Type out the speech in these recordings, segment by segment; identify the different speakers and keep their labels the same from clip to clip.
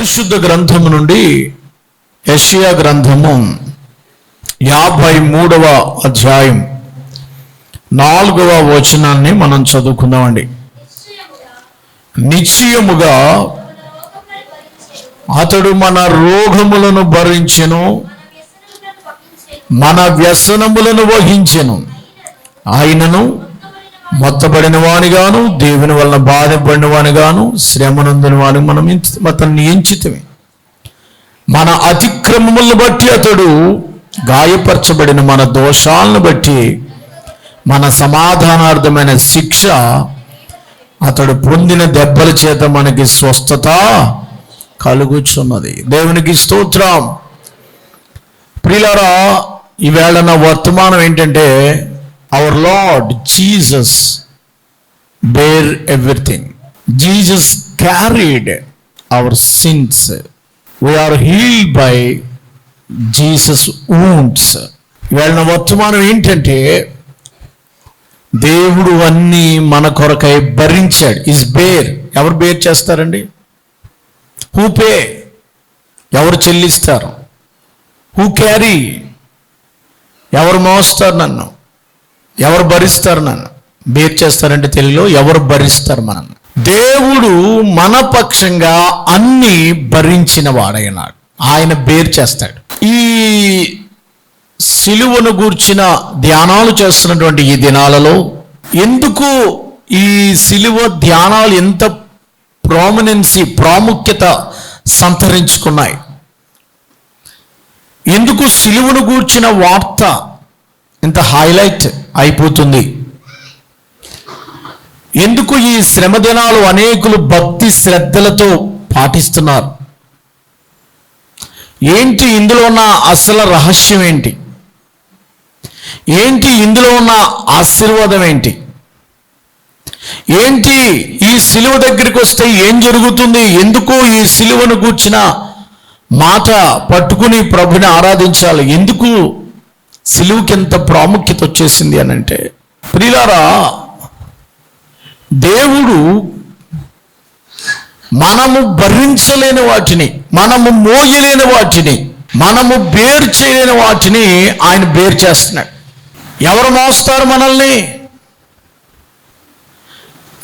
Speaker 1: పరిశుద్ధ గ్రంథము నుండి యెషయా గ్రంథము 53వ అధ్యాయం 4వ వచనాన్ని మనం చదువుకుందామండి. నిశ్చయముగా అతడు మన రోగములను భరించెను, మన వ్యసనములను వహించెను. ఆయనను మొత్తబడిన వానిగాను, దేవుని వలన బాధపడిన వానిగాను, శ్రమనందున వాని మనం అతన్ని ఎంచితిమి. మన అతిక్రమములను బట్టి అతడు గాయపరచబడిన, మన దోషాలను బట్టి మన సమాధానార్థమైన శిక్ష అతడు పొందిన దెబ్బల చేత మనకి స్వస్థత కలుగుచున్నది. దేవునికి స్తోత్రం. ప్రియులారా, ఈవేళ నా వర్తమానం ఏంటంటే, our lord Jesus bear everything. Jesus carried our sins. We are healed by Jesus wounds. ఈవేళ నా వర్తమానం ఏంటంటే, దేవుడు అన్నీ మన కొరకై భరించాడు. Is bear. ఎవరు బేర్ చేస్తారండి? Who pay? ఎవరు చెల్లిస్తారు? Who carry? ఎవరు మోస్తారు నన్ను? ఎవరు భరిస్తారు నన్ను? బేర్ చేస్తారంటే తెలుగులో ఎవరు భరిస్తారు మనం? దేవుడు మన పక్షంగా అన్ని భరించిన వాడైనాడు. ఆయన బేర్ చేస్తాడు. ఈ సిలువను గూర్చిన ధ్యానాలు చేస్తున్నటువంటి ఈ దినాలలో ఎందుకు ఈ సిలువ ధ్యానాలు ఎంత ప్రాముఖ్యత సంతరించుకున్నాయి? ఎందుకు సిలువను గూర్చిన వార్త ఇంత హైలైట్ అయిపోతుంది? ఎందుకు ఈ శ్రమ దినాలు అనేకులు భక్తి శ్రద్ధలతో పాటిస్తున్నారు? ఏంటి ఇందులో ఉన్న అసలు రహస్యం ఏంటి? ఏంటి ఇందులో ఉన్న ఆశీర్వాదం ఏంటి? ఏంటి ఈ సిలువ దగ్గరికి వస్తే ఏం జరుగుతుంది? ఎందుకు ఈ సిలువను గూర్చిన మాట పట్టుకుని ప్రభుని ఆరాధించాలి? ఎందుకు సిలువకి ఎంత ప్రాముఖ్యత వచ్చేసింది అని అంటే, ప్రియులారా, దేవుడు మనము భరించలేని వాటిని, మనము మోయలేని వాటిని, మనము బేరు చేయలేని వాటిని ఆయన బేరు చేస్తున్నాడు. ఎవరు మోస్తారు మనల్ని?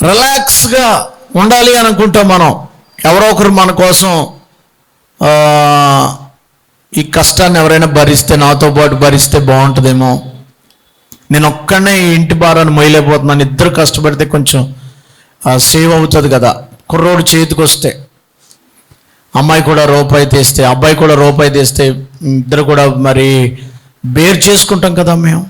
Speaker 1: రిలాక్స్గా ఉండాలి అనుకుంటాం మనం. ఎవరో ఒకరు మన కోసం ఈ కష్టాన్ని ఎవరైనా భరిస్తే, నాతో పాటు భరిస్తే బాగుంటుందేమో, నేను ఒక్కడనే ఈ ఇంటి భారాన్ని మొయ్యలేకపోతున్నాను, ఇద్దరు కష్టపడితే కొంచెం సేవ్ అవుతుంది కదా. కుర్రోడు చేతికి వస్తే అమ్మాయి కూడా రూపాయి తెస్తే, అబ్బాయి కూడా రూపాయి తెస్తే ఇద్దరు కూడా మరి బేర్ చేసుకుంటాం కదా. మేము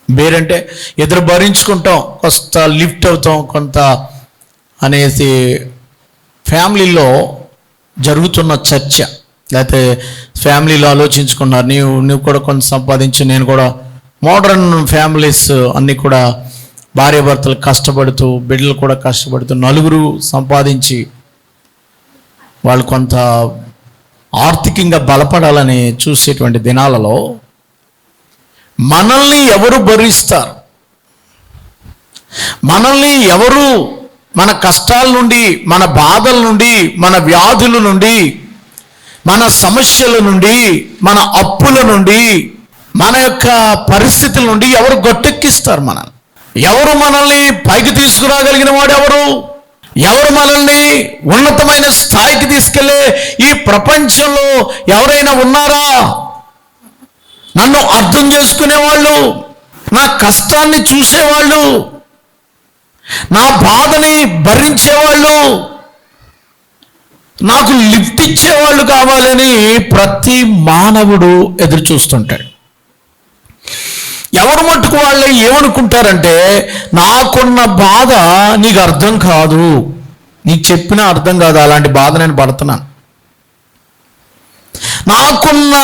Speaker 1: బేర్ అంటే ఎదురు భరించుకుంటాం, కొంత లిఫ్ట్ అవుతాం కొంత అనేసి ఫ్యామిలీలో జరుగుతున్న చర్చ. లేకపోతే ఫ్యామిలీలో ఆలోచించుకున్నారు, నువ్వు కూడా కొంత సంపాదించు, నేను కూడా. మోడర్న్ ఫ్యామిలీస్ అన్నీ కూడా భార్యాభర్తలు కష్టపడుతూ, బిడ్డలు కూడా కష్టపడుతూ, నలుగురు సంపాదించి వాళ్ళు కొంత ఆర్థికంగా బలపడాలని చూసేటువంటి దినాలలో మనల్ని ఎవరు భరిస్తారు? మనల్ని ఎవరు మన కష్టాల నుండి, మన బాధల నుండి, మన వ్యాధుల నుండి, మన సమస్యల నుండి, మన అప్పుల నుండి, మన యొక్క పరిస్థితుల నుండి ఎవరు గట్టెక్కిస్తారు? మనల్ని ఎవరు మనల్ని పైకి తీసుకురాగలిగిన వాడు ఎవరు? ఎవరు మనల్ని ఉన్నతమైన స్థాయికి తీసుకెళ్లే ఈ ప్రపంచంలో ఎవరైనా ఉన్నారా? నన్ను అర్థం చేసుకునేవాళ్ళు, నా కష్టాన్ని చూసేవాళ్ళు, నా బాధని భరించేవాళ్ళు, నాకు లిఫ్ట్ ఇచ్చేవాళ్ళు కావాలని ప్రతి మానవుడు ఎదురు చూస్తుంటాడు. ఎవరు మట్టుకు వాళ్ళు ఏమనుకుంటారంటే, నాకున్న బాధ నీకు అర్థం కాదు, నీకు చెప్పినా అర్థం కాదు, అలాంటి బాధ నేను పడుతున్నాను. నాకున్న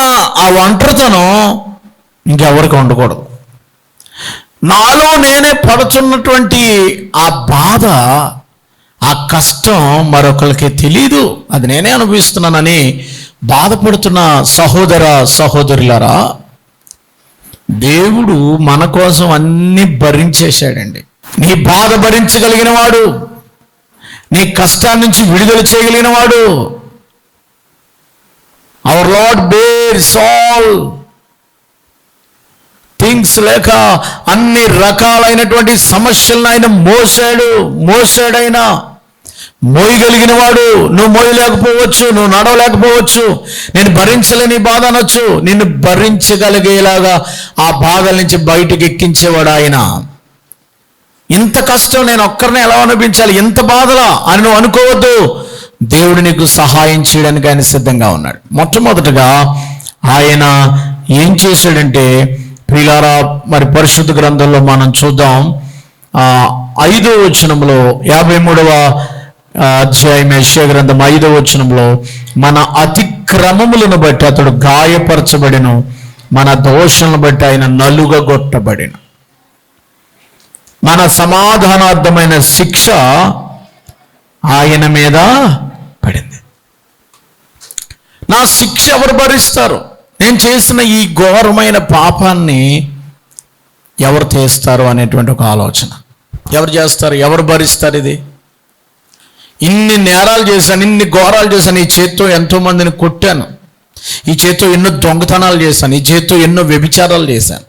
Speaker 1: ఆ ఒంటరితనం ఇంకెవరికి ఉండకూడదు. నాలో నేనే పడుతున్నటువంటి ఆ బాధ, ఆ కష్టం మరొకరికి తెలీదు, అది నేనే అనుభవిస్తున్నానని బాధపడుతున్న సహోదర సహోదరులారా, దేవుడు మన కోసం అన్ని భరించేశాడండి. నీ బాధ భరించగలిగిన వాడు, నీ కష్టాన్ని నుంచి విడుదల చేయగలిగిన వాడు. Our lord bears all things. లేక అన్ని రకాలైనటువంటి సమస్యలను ఆయన మోసాడైనా మోయగలిగిన వాడు. నువ్వు మోయలేకపోవచ్చు, నువ్వు నడవలేకపోవచ్చు, నేను భరించలేని బాధ అనొచ్చు. నిన్ను భరించగలిగేలాగా ఆ బాధల నుంచి బయటకు ఎక్కించేవాడు ఆయన. ఇంత కష్టం నేను ఒక్కరిని ఎలా అనిపించాలి, ఇంత బాధలా అని నువ్వు అనుకోవద్దు. దేవుడు నీకు సహాయం చేయడానికి ఆయన సిద్ధంగా ఉన్నాడు. మొట్టమొదటగా ఆయన ఏం చేశాడంటే, ప్రియులారా, మరి పరిశుద్ధ గ్రంథంలో మనం చూద్దాం. 5వ వచనంలో 53వ అధ్యాయం యెషయా గ్రంథం 5వ వచనంలో, మన అతిక్రమములను బట్టి అతడు గాయపరచబడిను, మన దోషాలను బట్టి ఆయన నలుగగొట్టబడిను, మన సమాధానార్థమైన శిక్ష ఆయన మీద పడింది. నా శిక్ష ఎవరు భరిస్తారు? నేను చేసిన ఈ ఘోరమైన పాపాన్ని ఎవరు తీస్తారు అనేటువంటి ఒక ఆలోచన. ఎవరు చేస్తారు? ఎవరు భరిస్తారు? ఇది ఇన్ని నేరాలు చేశాను, ఇన్ని ఘోరాలు చేశాను, ఈ చేత్తో ఎంతోమందిని కొట్టాను, ఈ చేత్తో ఎన్నో దొంగతనాలు చేశాను, ఈ చేత్తో ఎన్నో వ్యభిచారాలు చేశాను,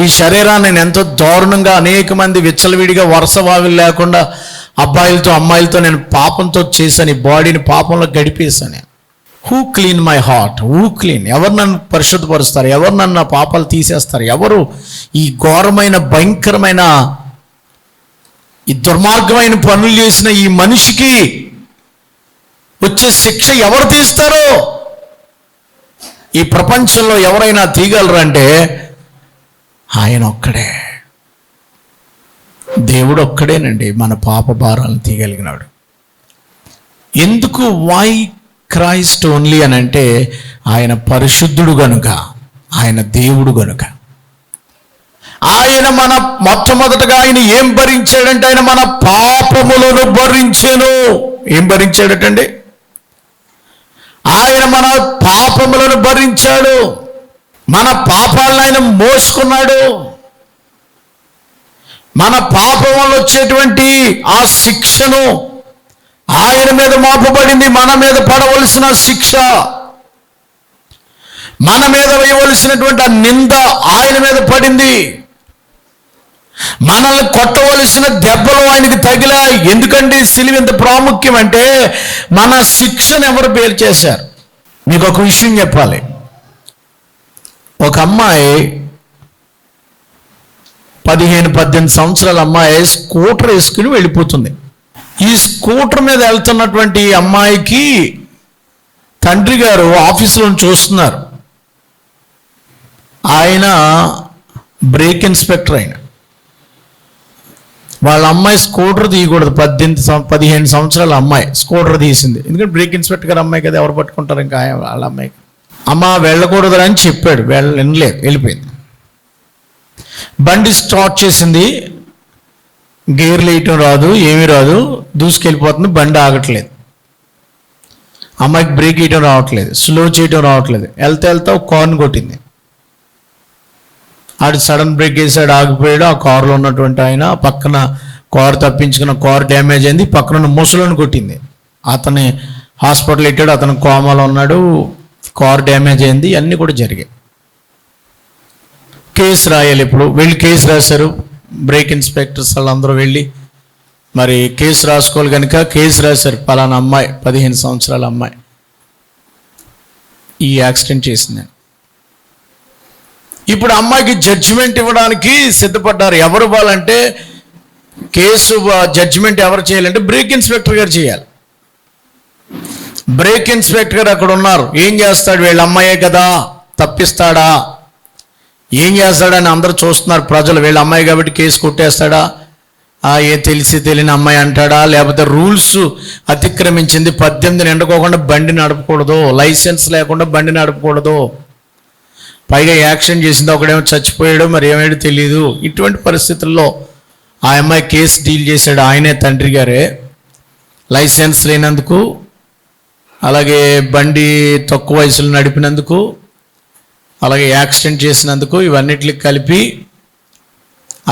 Speaker 1: ఈ శరీరాన్ని నేను ఎంతో దారుణంగా అనేక మంది విచ్చలవిడిగా వరుస వాగులు లేకుండా అబ్బాయిలతో అమ్మాయిలతో నేను పాపంతో చేశాను, ఈ బాడీని పాపంలో గడిపేశాను. Who clean my heart? Who clean? ఎవరు నన్ను పరిశుద్ధపరుస్తారు? ఎవరు నన్ను నా పాపాలు తీసేస్తారు? ఎవరు ఈ ఘోరమైన భయంకరమైన ఈ దుర్మార్గమైన పనులు చేసిన ఈ మనిషికి వచ్చే శిక్ష ఎవరు తీస్తారో? ఈ ప్రపంచంలో ఎవరైనా తీయగలరంటే ఆయన ఒక్కడే. దేవుడు ఒక్కడేనండి మన పాప భారాలను తీయగలిగినాడు. ఎందుకు? వై క్రైస్ట్ ఓన్లీ అని అంటే, ఆయన పరిశుద్ధుడు గనుక, ఆయన దేవుడు గనుక. ఆయన మన మొట్టమొదటగా ఆయన ఏం భరించాడంటే, ఆయన మన పాపములను భరించెను. ఏం భరించాడటండి? ఆయన మన పాపములను భరించాడు, మన పాపాలను ఆయన మోసుకున్నాడు. మన పాపం వల్ల వచ్చేటువంటి ఆ శిక్షను ఆయన మీద మోపబడింది. మన మీద పడవలసిన శిక్ష, మన మీద వేయవలసినటువంటి ఆ నింద ఆయన మీద పడింది. మనల్ని కొట్టవలసిన దెబ్బలు ఆయనకి తగిలాయి. ఎందుకంటే సిలువ ఎంత ప్రాముఖ్యం అంటే, మన శిక్షను ఎవరు బేర్ చేశారు? మీకు ఒక విషయం చెప్పాలి. ఒక అమ్మాయి 15-18 సంవత్సరాల అమ్మాయి స్కూటర్ వేసుకుని వెళ్ళిపోతుంది. ఈ స్కూటర్ మీద వెళ్తున్నటువంటి అమ్మాయికి తండ్రి గారు ఆఫీసులో చూస్తున్నారు. ఆయన బ్రేక్ ఇన్స్పెక్టర్. ఆయన వాళ్ళ అమ్మాయి స్కూటర్ తీయకూడదు. 15 సంవత్సరాల అమ్మాయి స్కూటర్ తీసింది. ఎందుకంటే బ్రేక్ ఇన్స్పెక్టర్ గారు అమ్మాయి కదా, ఎవరు పట్టుకుంటారు ఇంకా వాళ్ళ అమ్మాయికి. అమ్మ వెళ్ళకూడదు అని చెప్పాడు, వినలేదు, వెళ్ళిపోయింది. బండి స్టార్ట్ చేసింది, గేర్లు వేయటం రాదు, ఏమీ రాదు, దూసుకెళ్ళిపోతుంది. బండి ఆగట్లేదు. అమ్మాయికి బ్రేక్ వేయటం రావట్లేదు, స్లో చేయటం రావట్లేదు. వెళ్తా ఒక కార్ని కొట్టింది. ఆడు సడన్ బ్రేక్ వేసాడు, ఆగిపోయాడు. ఆ కారులో ఉన్నటువంటి ఆయన పక్కన కారు తప్పించుకున్న కారు డ్యామేజ్ అయింది. పక్కన ఉన్న ముసలోని కొట్టింది. అతన్ని హాస్పిటల్ పెట్టాడు, అతను కోమాలో ఉన్నాడు, కారు డ్యామేజ్ అయింది. అన్నీ కూడా జరిగాయి. కేసు రాయాలి. ఇప్పుడు వెళ్ళి కేసు రాశారు. బ్రేక్ ఇన్స్పెక్టర్స్ వాళ్ళందరూ వెళ్ళి మరి కేసు రాసుకోవాలి కనుక కేసు రాశారు. పలానా అమ్మాయి, 15 సంవత్సరాల అమ్మాయి ఈ యాక్సిడెంట్ చేసిందని. ఇప్పుడు అమ్మాయికి జడ్జిమెంట్ ఇవ్వడానికి సిద్ధపడ్డారు. ఎవరు ఇవ్వాలంటే, కేసు జడ్జిమెంట్ ఎవరు చేయాలంటే బ్రేక్ ఇన్స్పెక్టర్ గారు చేయాలి. బ్రేక్ ఇన్స్పెక్టర్ గారు అక్కడ ఉన్నారు. ఏం చేస్తాడు? వీళ్ళ అమ్మాయే కదా, తప్పిస్తాడా, ఏం చేస్తాడని అందరూ చూస్తున్నారు ప్రజలు. వీళ్ళ అమ్మాయి కాబట్టి కేసు కొట్టేస్తాడా, ఏ తెలియని అమ్మాయి అంటాడా, లేకపోతే రూల్స్ అతిక్రమించింది, 18 నిండుకోకుండా బండి నడపకూడదు, లైసెన్స్ లేకుండా బండి నడపకూడదు, పైగా యాక్సిడెంట్ చేసింది, ఒకడేమో చచ్చిపోయాడు, మరి ఏమైనా తెలియదు. ఇటువంటి పరిస్థితుల్లో ఆ అమ్మాయి కేసు డీల్ చేశాడు ఆయనే, తండ్రి గారే. లైసెన్స్ లేనందుకు, అలాగే బండి తక్కువ వయసులో నడిపినందుకు, అలాగే యాక్సిడెంట్ చేసినందుకు, ఇవన్నిటికి కలిపి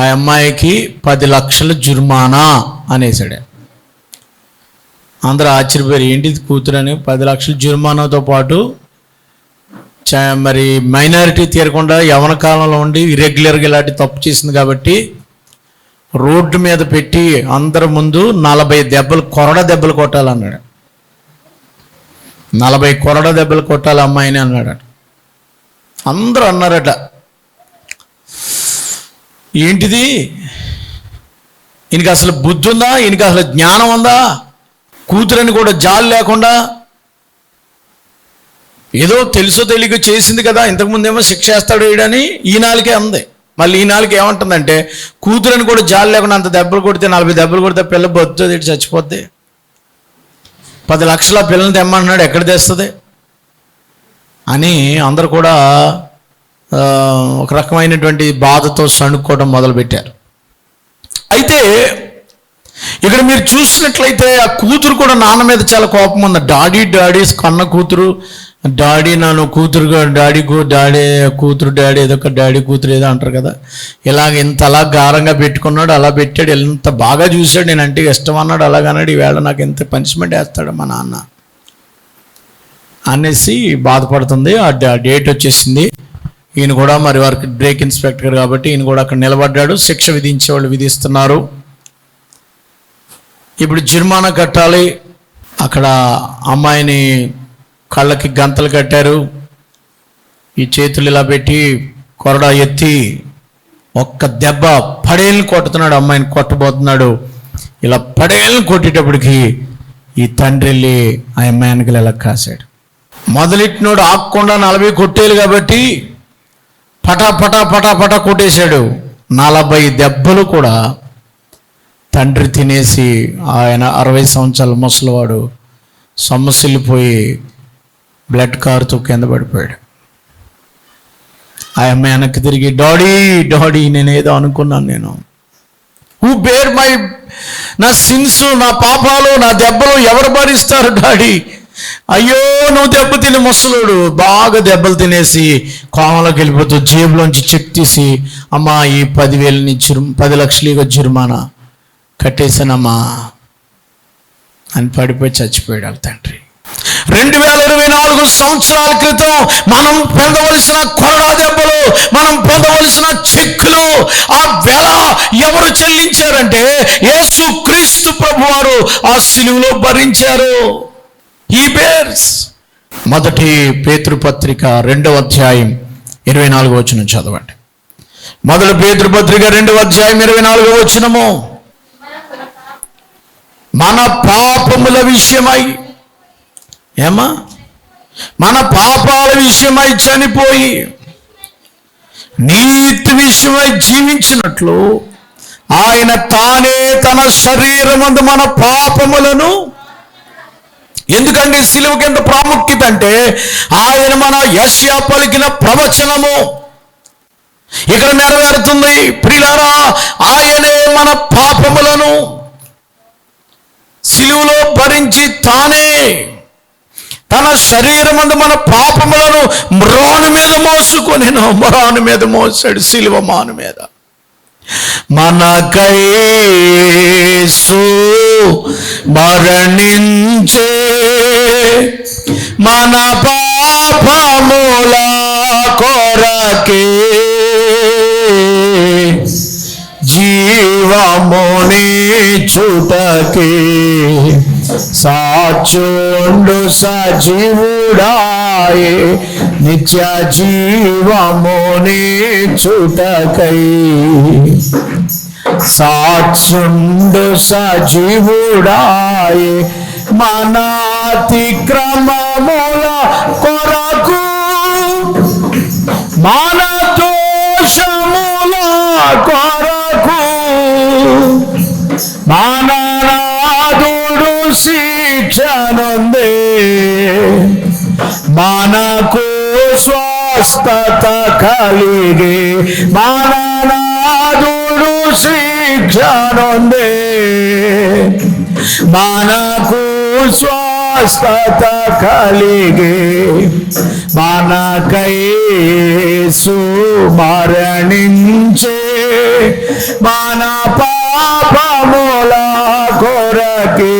Speaker 1: ఆ అమ్మాయికి 10 లక్షల జుర్మానా అనేసాడు. అందరూ ఆశ్చర్యపోయారు, ఏంటిది కూతురని. 10 లక్షల జుర్మానాతో పాటు మరి మైనారిటీ తీరకుండా యవన కాలంలో ఉండి ఇర్రెగ్యులర్గా ఇలాంటి తప్పు చేసింది కాబట్టి రోడ్డు మీద పెట్టి అందరి ముందు 40 దెబ్బలు, కొరడ దెబ్బలు కొట్టాలన్నాడు. 40 కొరడ దెబ్బలు కొట్టాలి అమ్మాయిని అన్నాడు. అందరూ అన్నారట, ఏంటిది, ఈయనకి అసలు బుద్ధి ఉందా, ఈయనకి అసలు జ్ఞానం ఉందా, కూతురని కూడా జాలి లేకుండా ఏదో తెలుసో తెలియక చేసింది కదా, ఇంతకుముందేమో శిక్ష వేస్తాడు వేయడని ఈనాళ్ళకే అంది. మళ్ళీ ఈనాళ్ళకి ఏమంటుందంటే, కూతురని కూడా జాలి లేకుండా అంత దెబ్బలు కొడితే, 40 దెబ్బలు కొడితే పిల్ల బతుకుతుంది, చచ్చిపోద్ది. 10 లక్షల పిల్లల్ని తెమ్మంటున్నాడు, ఎక్కడ తెస్తుంది అని అందరు కూడా ఒక రకమైనటువంటి బాధతో సణుక్కోవడం మొదలుపెట్టారు. అయితే ఇక్కడ మీరు చూసినట్లయితే ఆ కూతురు కూడా నాన్న మీద చాలా కోపం ఉంది. డాడీ కన్న కూతురు, డాడీ నన్ను కూతురుగా, డాడీ కూతురు డాడీ ఏదో ఒక డాడీ కూతురు ఏదో అంటారు కదా, ఇలాగ ఇంత అలా గారంగా పెట్టుకున్నాడు, అలా పెట్టాడు, ఎంత బాగా చూశాడు, నేను అంటే ఇష్టం అన్నాడు, అలాగన్నాడు, ఈవేళ నాకు ఎంత పనిష్మెంట్ వేస్తాడు మా నాన్న అనేసి బాధపడుతుంది. ఆ డేట్ వచ్చేసింది. ఈయన కూడా మరి వారికి బ్రేక్ ఇన్స్పెక్టర్ కాబట్టి ఈయన కూడా అక్కడ నిలబడ్డాడు. శిక్ష విధించేవాళ్ళు విధిస్తున్నారు. ఇప్పుడు జుర్మానా కట్టాలి. అక్కడ అమ్మాయిని కళ్ళకి గంతలు కట్టారు. ఈ చేతులు ఇలా పెట్టి కొరడా ఎత్తి ఒక్క దెబ్బ పడేళ్ళని కొట్టుతున్నాడు. అమ్మాయిని కొట్టబోతున్నాడు. ఇలా పడేళ్ళని కొట్టేటప్పటికి ఈ తండ్రి వెళ్ళి ఆ అమ్మాయి వెనకలు ఇలా కాశాడు. మొదలెట్టినోడు ఆకుండా 40 కొట్టేలు కాబట్టి పటా పటా పటా పటా కొట్టేశాడు. 40 దెబ్బలు కూడా తండ్రి తినేసి ఆయన 60 సంవత్సరాల ముసలివాడు సొమ్మసిల్లిపోయి బ్లడ్ కారుతో కింద పడిపోయాడు. ఆ అమ్మాయి వెనక్కి తిరిగి, డాడీ నేనేదో అనుకున్నాను, నేను హూ బేర్ నా సిన్స్, నా పాపాలు, నా దెబ్బలు ఎవరు భరిస్తారు డాడీ? అయ్యో నువ్వు దెబ్బ తిని ముసలుడు బాగా దెబ్బలు తినేసి కోమలోకి వెళ్ళిపోతూ జేబులోంచి చెక్ తీసి, అమ్మా ఈ 10 లక్షలు జుర్మానా కట్టేశానమ్మా అని పడిపోయి చచ్చిపోయాడు వాళ్ళ తండ్రి. 2024 సంవత్సరాల క్రితం మనం పొందవలసిన కొరడా దెబ్బలు, మనం పొందవలసిన చెక్కులు, ఆ వెల ఎవరు చెల్లించారంటే యేసు క్రీస్తు ప్రభువారు ఆ సిలువలో భరించారు. ఈ బేర్స్. మొదటి పేతురు పత్రిక 2వ అధ్యాయం 24వ వచనం చదవండి. మొదటి పేతురు పత్రిక 2వ అధ్యాయం 24వ వచనము, మన పాపముల విషయమై, ఏమా మన పాపాల విషయమై చనిపోయి నీతి విషయమై జీవించినట్లు ఆయన తానే తన శరీరమందు మన పాపములను, ఎందుకంటే సిలువకి ఎంత ప్రాముఖ్యత అంటే ఆయన మన యెషయా పలికిన ప్రవచనము ఇక్కడ నెరవేరుతుంది. ప్రియులారా, ఆయనే మన పాపములను సిలువలో భరించి తానే తన శరీరమందు మన పాపములను మ్రాను మీద మోసుకొనెను. మ్రాను మీద మోసాడు, సిలువ మాను మీద. మనకై యేసు మరణించే, మన పాపముల కొరకే జీవముని చుటకే సాచుండు సజీవుడాయే, నిత్య జీవముని చుటకై సాచుండు సజీవుడాయే, మన అతిక్రమముల కొరకు, మన దోషముల కొరకు, మన నాదుడు శిక్షనుందే, మనకు స్వస్థత కలిగే, మన నాదుడు శిక్షనుందే, మనకు స్వస్థత కలిగే, మనకై యేసు మరణించే, మన పాపముల కొరకే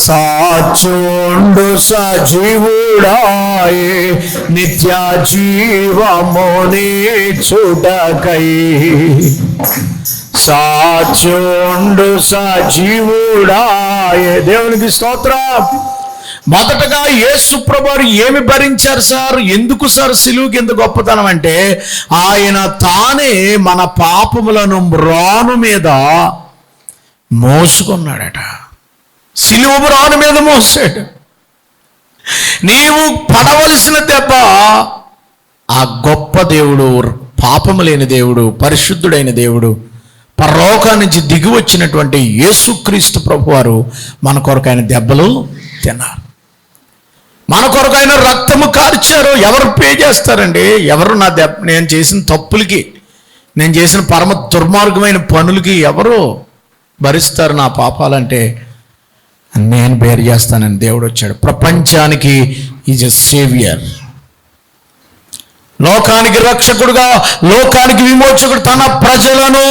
Speaker 1: సాచోండు సజీవుడాయే నిత్య జీవముని చుటకై. సాచోండు సజీవుడాయే. దేవునికి స్తోత్రం. మొదటగా యేసు ప్రభువారు ఏమి భరించారు సార్? ఎందుకు సార్ సిలువుకి ఎంత గొప్పతనం అంటే, ఆయన తానే మన పాపములను మ్రాను మీద మోసుకున్నాడట. సిలువ మ్రాను మీద మోసాడు. నీవు పడవలసిన దెబ్బ ఆ గొప్ప దేవుడు, పాపము లేని దేవుడు, పరిశుద్ధుడైన దేవుడు, పరలోకం నుంచి దిగి వచ్చినటువంటి యేసుక్రీస్తు ప్రభువారు మన కొరకు ఆయన దెబ్బలు తిన్నారు. మన కొరకు ఆయన రక్తము కార్చారు. ఎవరు పే చేస్తారండి? ఎవరు నేను చేసిన తప్పులకి, నేను చేసిన పరమ దుర్మార్గమైన పనులకి ఎవరు భరిస్తారు నా పాపాలంటే? నేను బేర్ చేస్తానని దేవుడు వచ్చాడు. ప్రపంచానికి ఈజ్ ఎ సేవియర్. లోకానికి రక్షకుడుగా, లోకానికి విమోచకుడు, తన ప్రజలను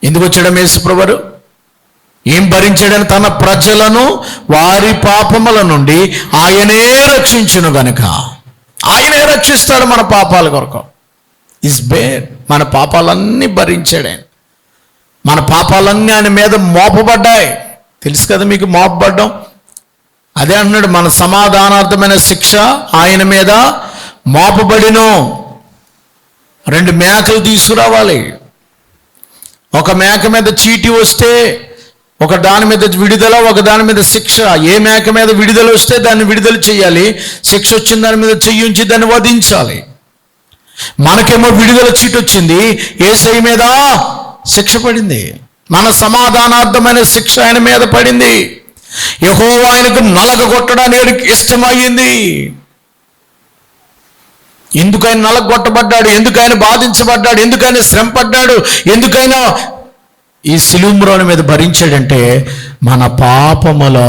Speaker 1: ఎందుకు వచ్చాడు యేసు ప్రభువారు? ఏం భరించాడని? తన ప్రజలను వారి పాపముల నుండి ఆయనే రక్షించును గనుక. ఆయనే రక్షిస్తాడు మన పాపాల కొరకు. Is bear. మన పాపాలన్నీ భరించాడు ఆయన. మన పాపాలన్నీ ఆయన మీద మోపబడ్డాయి. తెలుసు కదా మీకు మోపబడ్డం. అదే అన్నాడు, మన సమాధానార్థమైన శిక్ష ఆయన మీద మోపబడిను. 2 మేకలు తీసుకురావాలి. ఒక మేక మీద చీటి వస్తే ఒక దాని మీద విడుదల, ఒక దాని మీద శిక్ష. ఏ మేక మీద విడుదల వస్తే దాన్ని విడుదల చేయాలి, శిక్ష వచ్చిన దాని మీద చెయ్యి ఉంచి దాన్ని వధించాలి. మనకేమో విడుదల చీటి వచ్చింది, యేసయ్య మీద శిక్ష పడింది. మన సమాధానార్థమైన శిక్ష ఆయన మీద పడింది. యెహోవా ఆయనకు నలగగొట్టడానికి ఇష్టమయ్యింది. ఎందుకైనా నలగొట్టబడ్డాడు, ఎందుకైనా బాధించబడ్డాడు, ఎందుకైనా శ్రమ పడ్డాడు, ఎందుకైనా ఈ సిలువ మ్రాను మీద భరించాడంటే మన పాపములో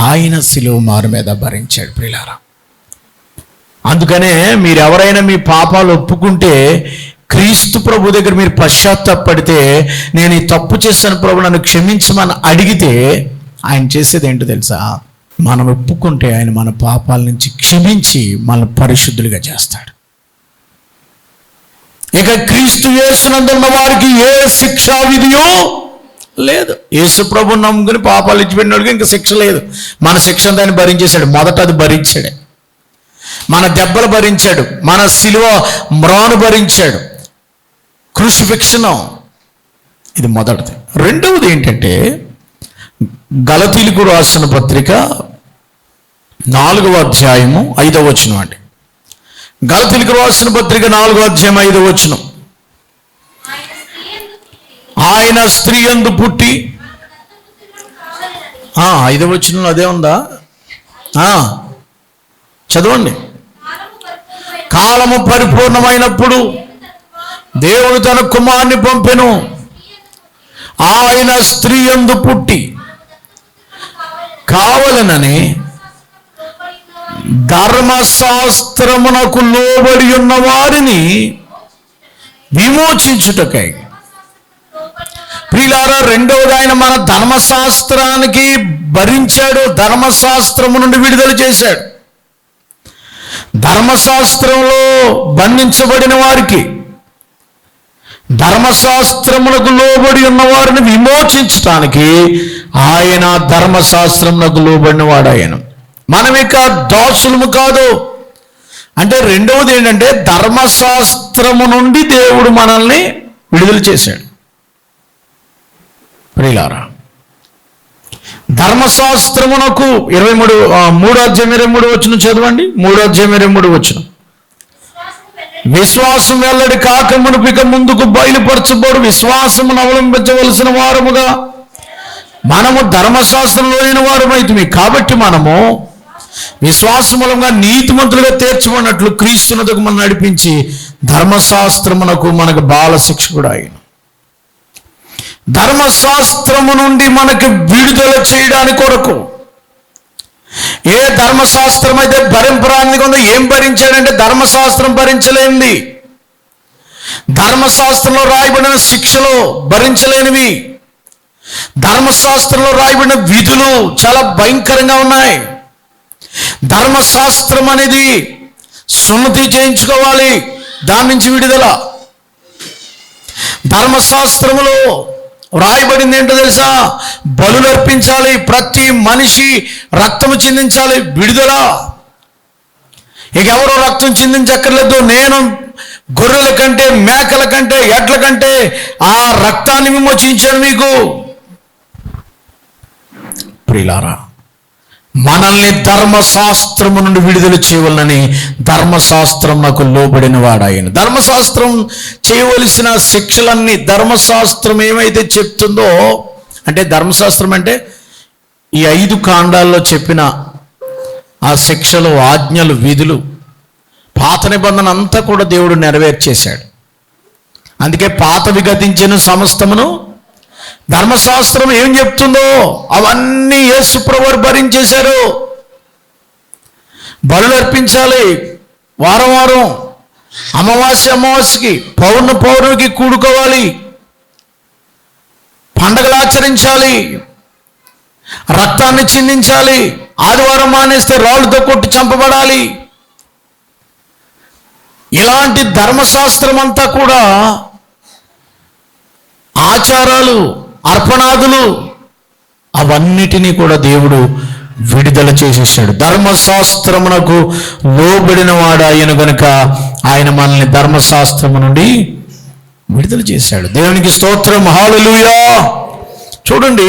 Speaker 1: ఆయన సిలువ మారు మీద భరించాడు ప్రియులారా. అందుకనే మీరు ఎవరైనా మీ పాపాలు ఒప్పుకుంటే, క్రీస్తు ప్రభు దగ్గర మీరు పశ్చాత్తాపడితే, నేను ఈ తప్పు చేశాను ప్రభు నన్ను క్షమించమని అడిగితే ఆయన చేసేది ఏంటో తెలుసా? మనం ఒప్పుకుంటే ఆయన మన పాపాల నుంచి క్షమించి మన పరిశుద్ధులుగా చేస్తాడు. ఇక క్రీస్తు యేసునందున్న వారికి ఏ శిక్షా విధియో లేదు. యేసు ప్రభువుని నమ్ముకుని పాపాలు ఇచ్చిపెట్టినోడికి ఇంకా శిక్ష లేదు. మన శిక్ష దాన్ని భరించేశాడు. మొదట అది భరించాడు. మన దెబ్బలు భరించాడు, మన సిలువ మ్రాను భరించాడు, క్రూసిఫిక్షన్. ఇది మొదటిది. రెండవది ఏంటంటే, గలతీయులకు రాసిన పత్రిక 4వ అధ్యాయము 5వ వచనం అండి. గలతీయులకు రాసిన పత్రిక 4వ అధ్యాయం 5వ వచనం. ఆయన స్త్రీ యందు పుట్టి, 5వ వచనంలో అదే ఉందా? చదవండి. కాలము పరిపూర్ణమైనప్పుడు దేవుడు తన కుమారుని పంపెను. ఆయన స్త్రీ యందు పుట్టి కావలనని ధర్మశాస్త్రమునకు లోబడి ఉన్న వారిని విమోచించుటకై. ప్రియులారా, రెండవది ఆయన మన ధర్మశాస్త్రానికి భరించాడు, ధర్మశాస్త్రము నుండి విడుదల చేశాడు. ధర్మశాస్త్రంలో బంధించబడిన వారికి, ధర్మశాస్త్రమునకు లోబడి ఉన్న వారిని విమోచించటానికి ఆయన ధర్మశాస్త్రమునకు లోబడిన వాడు. ఆయన మనం ఇక దాసులము కాదు. అంటే రెండవది ఏంటంటే, ధర్మశాస్త్రము నుండి దేవుడు మనల్ని విడుదల చేశాడు. ప్రియులారా, ధర్మశాస్త్రమునకు 3వ అధ్యాయం 23వ వచనం చదవండి. 3వ అధ్యాయం 23వ వచనం. విశ్వాసం వెల్లడి కాకమునుపిక ముందుకు బయలుపరచబడు విశ్వాసమును అవలంబించవలసిన వారముగా మనము ధర్మశాస్త్రంలో లేని వారమైతిమి. కాబట్టి మనము విశ్వాసమూలంగా నీతిమంతులుగా తీర్చబడినట్లు క్రీస్తునకు మనం నడిపించి ధర్మశాస్త్రమునకు మనకు బాల శిక్షకుడు ఆయన. ధర్మశాస్త్రము నుండి మనకు విడుదల చేయడానికి కొరకు, ఏ ధర్మశాస్త్రం అయితే భరింపరానిది ఉందో, ఏం భరించాడంటే ధర్మశాస్త్రం భరించలేనిది, ధర్మశాస్త్రంలో రాయబడిన శిక్షలు భరించలేనివి, ధర్మశాస్త్రంలో రాయబడిన విధులు చాలా భయంకరంగా ఉన్నాయి. ధర్మశాస్త్రం అనేది సున్నతి చేయించుకోవాలి, దాని నుంచి విడుదల. ధర్మశాస్త్రములో రాయబడింది ఏంటో తెలుసా? బలులు అర్పించాలి, ప్రతి మనిషి రక్తము చిందించాలి, విడుదల. ఇక ఎవరో రక్తం చిందించక్కర్లేదు. నేను గొర్రెల కంటే, మేకల కంటే, ఎడ్ల కంటే ఆ రక్తాన్ని విమోచించాను మీకు. ప్రియులారా, మనల్ని ధర్మశాస్త్రము నుండి విడుదల చేయవలనని ధర్మశాస్త్రం నాకు లోబడిన వాడాయన. ధర్మశాస్త్రం చేయవలసిన శిక్షలన్నీ ధర్మశాస్త్రం ఏమైతే చెప్తుందో, అంటే ధర్మశాస్త్రం అంటే ఈ 5 కాండాల్లో చెప్పిన ఆ శిక్షలు, ఆజ్ఞలు, విధులు, పాత నిబంధన అంతా కూడా దేవుడు నెరవేర్చేశాడు. అందుకే పాతవి గతించిన సమస్తమును ధర్మశాస్త్రం ఏం చెప్తుందో అవన్నీ యేసు ప్రభువు భరించేశారు. బలులు అర్పించాలి, వారం వారం, అమావాస్యకి, పౌర్ణమికి కూడుకోవాలి, పండగలు ఆచరించాలి, రక్తాన్ని చిందించాలి, ఆదివారం మానేస్తే రాళ్ళతో కొట్టి చంపబడాలి. ఇలాంటి ధర్మశాస్త్రం అంతా కూడా ఆచారాలు, అర్పణాదులు, అవన్నిటినీ కూడా దేవుడు విడుదల చేసేసాడు. ధర్మశాస్త్రమునకు లోబడిన వాడు ఆయన కనుక ఆయన మనల్ని ధర్మశాస్త్రము నుండి విడుదల చేశాడు. దేవునికి స్తోత్రం, హల్లెలూయా. చూడండి,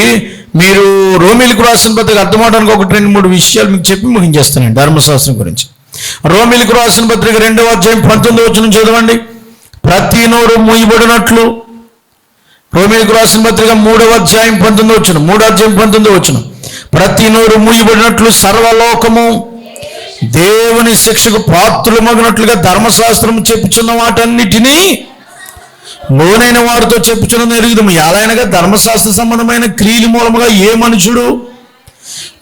Speaker 1: మీరు రోమీలకు రాసిన పత్రిక అర్థమవడానికి 1-2-3 విషయాలు మీకు చెప్పి ముగించేస్తానండి ధర్మశాస్త్రం గురించి. రోమీలకు రాసిన పత్రిక 2వ అధ్యాయం 19వ వచనం చదవండి. ప్రతి నోరు మూయబడినట్లు. రోమీలకు రాసిన పత్రిక 3వ అధ్యాయం 19వ వచనం, 3వ అధ్యాయం 19వ వచనం. ప్రతి నోరు మూయబడినట్లు సర్వలోకము దేవుని శిక్షకు పాత్రులు మగినట్లుగా ధర్మశాస్త్రం చెప్పుచున్న వాటన్నిటినీ లోనైన వారితో చెప్పుచున్న ఎరుగుదము. ఎలాగనగా ధర్మశాస్త్ర సంబంధమైన క్రియల మూలముగా ఏ మనుషుడు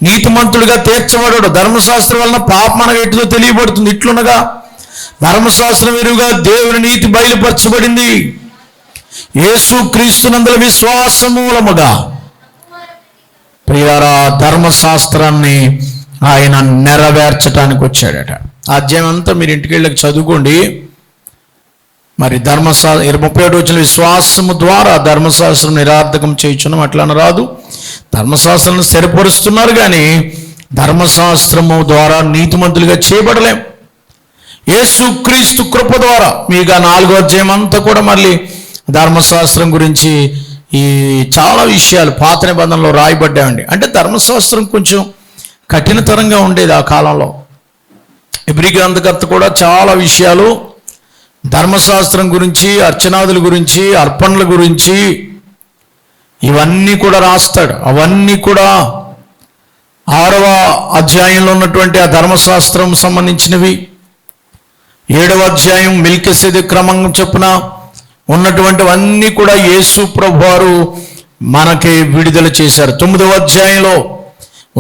Speaker 1: నీతిమంతుడిగా తీర్చబడడు. ధర్మశాస్త్రం వలన పాపం అనగా ఎటుదో తెలియబడుతుంది. ఇట్లునగా ధర్మశాస్త్రం ఎరుగా దేవుని నీతి బయలుపరచబడింది యేసు క్రీస్తునందుల విశ్వాస మూలముగా. ప్రియారా, ధర్మశాస్త్రాన్ని ఆయన నెరవేర్చడానికి వచ్చాడట. అధ్యాయం అంతా మీరు ఇంటికి వెళ్ళి చదువుకోండి. మరి 37వ వచనం, విశ్వాసము ద్వారా ధర్మశాస్త్రం నిరార్థకం చేయుచున్నాం అట్లా అనరాదు. ధర్మశాస్త్రాన్ని స్థిరపరుస్తున్నారు కానీ ధర్మశాస్త్రము ద్వారా నీతిమంతులుగా చేయబడలేం. యేసు క్రీస్తు కృప ద్వారా. మీకు 4వ అధ్యాయం అంతా కూడా మళ్ళీ ధర్మశాస్త్రం గురించి ఈ చాలా విషయాలు పాత నిబంధనలో రాయబడ్డాయండి. అంటే ధర్మశాస్త్రం కొంచెం కఠినతరంగా ఉండేది ఆ కాలంలో. హెబ్రీ గ్రంథకర్త కూడా చాలా విషయాలు ధర్మశాస్త్రం గురించి, అర్చనాదుల గురించి, అర్పణల గురించి ఇవన్నీ కూడా రాస్తాడు. అవన్నీ కూడా 6వ అధ్యాయంలో ఉన్నటువంటి ఆ ధర్మశాస్త్రం సంబంధించినవి. 7వ అధ్యాయం మెల్కీసెదెకు క్రమం చొప్పున ఉన్నటువంటివన్నీ కూడా యేసు ప్రభువారు మనకి విడుదల చేశారు. 9వ అధ్యాయంలో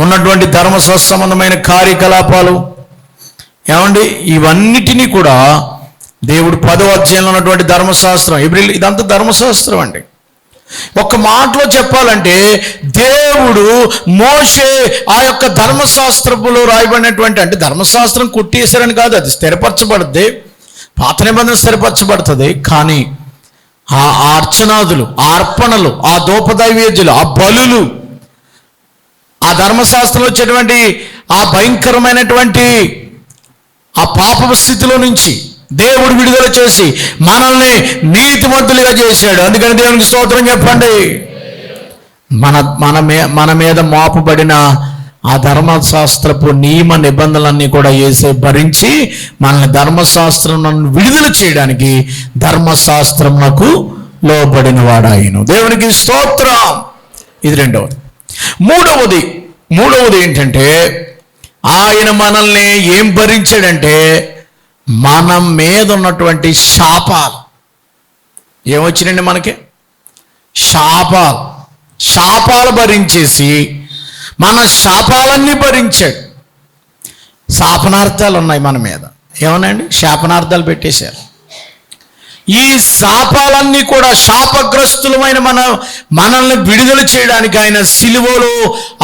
Speaker 1: ఉన్నటువంటి ధర్మశాస్త్ర సంబంధమైన కార్యకలాపాలు ఏమండి, ఇవన్నిటినీ కూడా దేవుడు 10వ అధ్యాయంలో ఉన్నటువంటి ధర్మశాస్త్రం, ఇదంతా ధర్మశాస్త్రం అండి. ఒక్క మాటలో చెప్పాలంటే దేవుడు మోషే ఆ యొక్క ధర్మశాస్త్రములో రాయబడినటువంటి, అంటే ధర్మశాస్త్రం కొట్టేశారని కాదు, అది స్థిరపరచబడుద్ది, పాత నిబంధన స్థిరపరచబడుతుంది. కానీ ఆ అర్చనాదులు, ఆ అర్పణలు, ఆ ధూపదైవేద్యులు, ఆ బలులు, ఆ ధర్మశాస్త్రంలో వచ్చేటువంటి ఆ భయంకరమైనటువంటి ఆ పాపపు స్థితిలో నుంచి దేవుడు విడుదల చేసి మనల్ని నీతిమంతులుగా చేశాడు. అందుకని దేవునికి స్తోత్రం చెప్పండి. మన మీద మోపబడిన ఆ ధర్మశాస్త్రపు నియమ నిబంధనలన్నీ కూడా యేసే భరించి మనల్ని ధర్మశాస్త్రం విడుదల చేయడానికి ధర్మశాస్త్రమునకు లోబడిన వాడాయను. దేవునికి స్తోత్రం. ఇది రెండవది. మూడవది ఏంటంటే ఆయన మనల్ని ఏం భరించాడంటే మన మీద ఉన్నటువంటి శాపాలు ఏమొచ్చినండి మనకి? శాపాలు భరించేసి మన శాపాలన్నీ భరించాడు. శాపనార్థాలు ఉన్నాయి మన మీద. ఏమనండి? శాపనార్థాలు పెట్టేశారు. ఈ శాపాలన్నీ కూడా శాపగ్రస్తులమైన మనల్ని విడుదల చేయడానికి ఆయన సిలువలో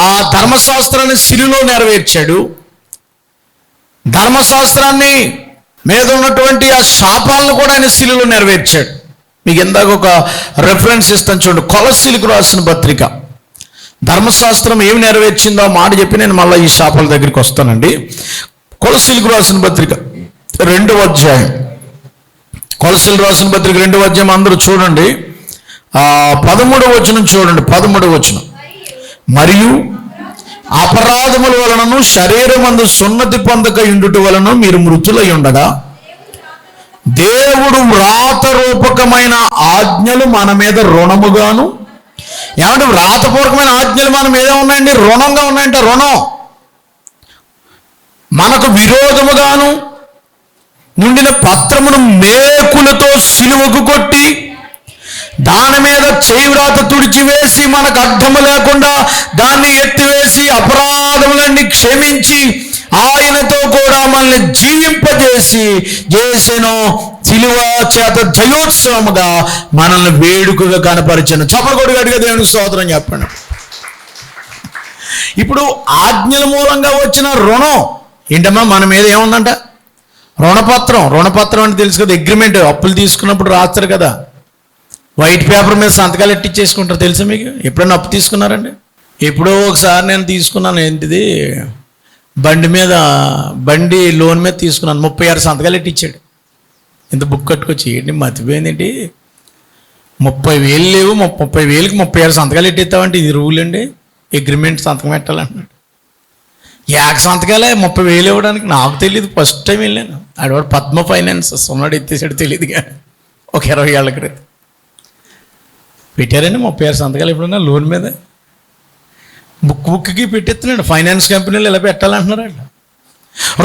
Speaker 1: ఆ ధర్మశాస్త్రాన్ని సిలువలో నెరవేర్చాడు. ధర్మశాస్త్రాన్ని మీద ఉన్నటువంటి ఆ శాపాలను కూడా ఆయన సిలువలో నెరవేర్చాడు. మీకు ఇందాక ఒక రెఫరెన్స్ ఇస్తాను చూడండి, కొలస్సీలకు రాసిన పత్రిక. ధర్మశాస్త్రం ఏమి నెరవేర్చిందో ఆ మాట చెప్పి నేను మళ్ళీ ఈ శాపాల దగ్గరికి వస్తానండి. కొలస్సీలకు రాసిన పత్రిక 2వ అధ్యాయం, కొలస్సీలు రాసిన పత్రిక 2వ అధ్యాయం అందరూ చూడండి. 13వ వచనం చూడండి. 13వ వచనం, మరియు అపరాధముల వలనను శరీరమందు సున్నతి పొందక ఉండుట వలన మీరు మృతులై ఉండగా దేవుడు వ్రాతరూపకమైన ఆజ్ఞలు మన మీద రుణముగాను, ఏమంటే వ్రాతపూర్వకమైన ఆజ్ఞలు మన మీద ఉన్నాయండి, రుణంగా ఉన్నాయంట. రుణం మనకు విరోధముగాను ఉండిన పత్రమును మేకులతో సిలువకు కొట్టి దాని మీద చేయురాత తుడిచివేసి మనకు అర్థము లేకుండా దాన్ని ఎత్తివేసి అపరాధములన్నీ క్షమించి ఆయనతో కూడా మనల్ని చేసెను. సిలువ చేత జయోత్సవముగా మనల్ని వేడుకగా కనపరిచాను. చప్పకొడుగా అడిగా దేవునికి స్తోత్రం చెప్పండి. ఇప్పుడు ఆజ్ఞల మూలంగా వచ్చిన రుణం ఏంటమ్మా మన మీద ఏముందంట? రుణపత్రం అంటే తెలుసు కదా, అగ్రిమెంట్. అప్పులు తీసుకున్నప్పుడు రాస్తారు కదా, వైట్ పేపర్ మీద సంతకాలు ఎట్టించేసుకుంటారు. తెలుసా మీకు? ఎప్పుడైనా అప్పు తీసుకున్నారండి? ఎప్పుడో ఒకసారి నేను తీసుకున్నాను. ఏంటిది, బండి లోన్ మీద తీసుకున్నాను. 36 సంతకాలు ఎట్టించాడు. ఇంత బుక్ కట్టుకొచ్చి ఏంటి మర్చిపోయింది ఏంటి, 30,000 లేవు, 30,000కి 36 సంతకాలు ఎట్టిస్తామంటే ఇది రూల్ అండి, అగ్రిమెంట్ సంతకం పెట్టాలంటున్నాడు. సంతకాలే 30,000 ఇవ్వడానికి నాకు తెలియదు. ఫస్ట్ టైం వెళ్ళాను. ఆడవాడు పద్మ ఫైనాన్సెస్ ఉన్నాడు, ఎత్తేసాడు తెలియదు. కానీ ఒక 20 ఏళ్ల క్రితం పెట్టారండి 36 సంతకాలు ఎప్పుడన్నా లోన్ మీద. బుక్కి పెట్టేస్తున్నాడు. ఫైనాన్స్ కంపెనీలు ఇలా పెట్టాలంటున్నారు. వాళ్ళు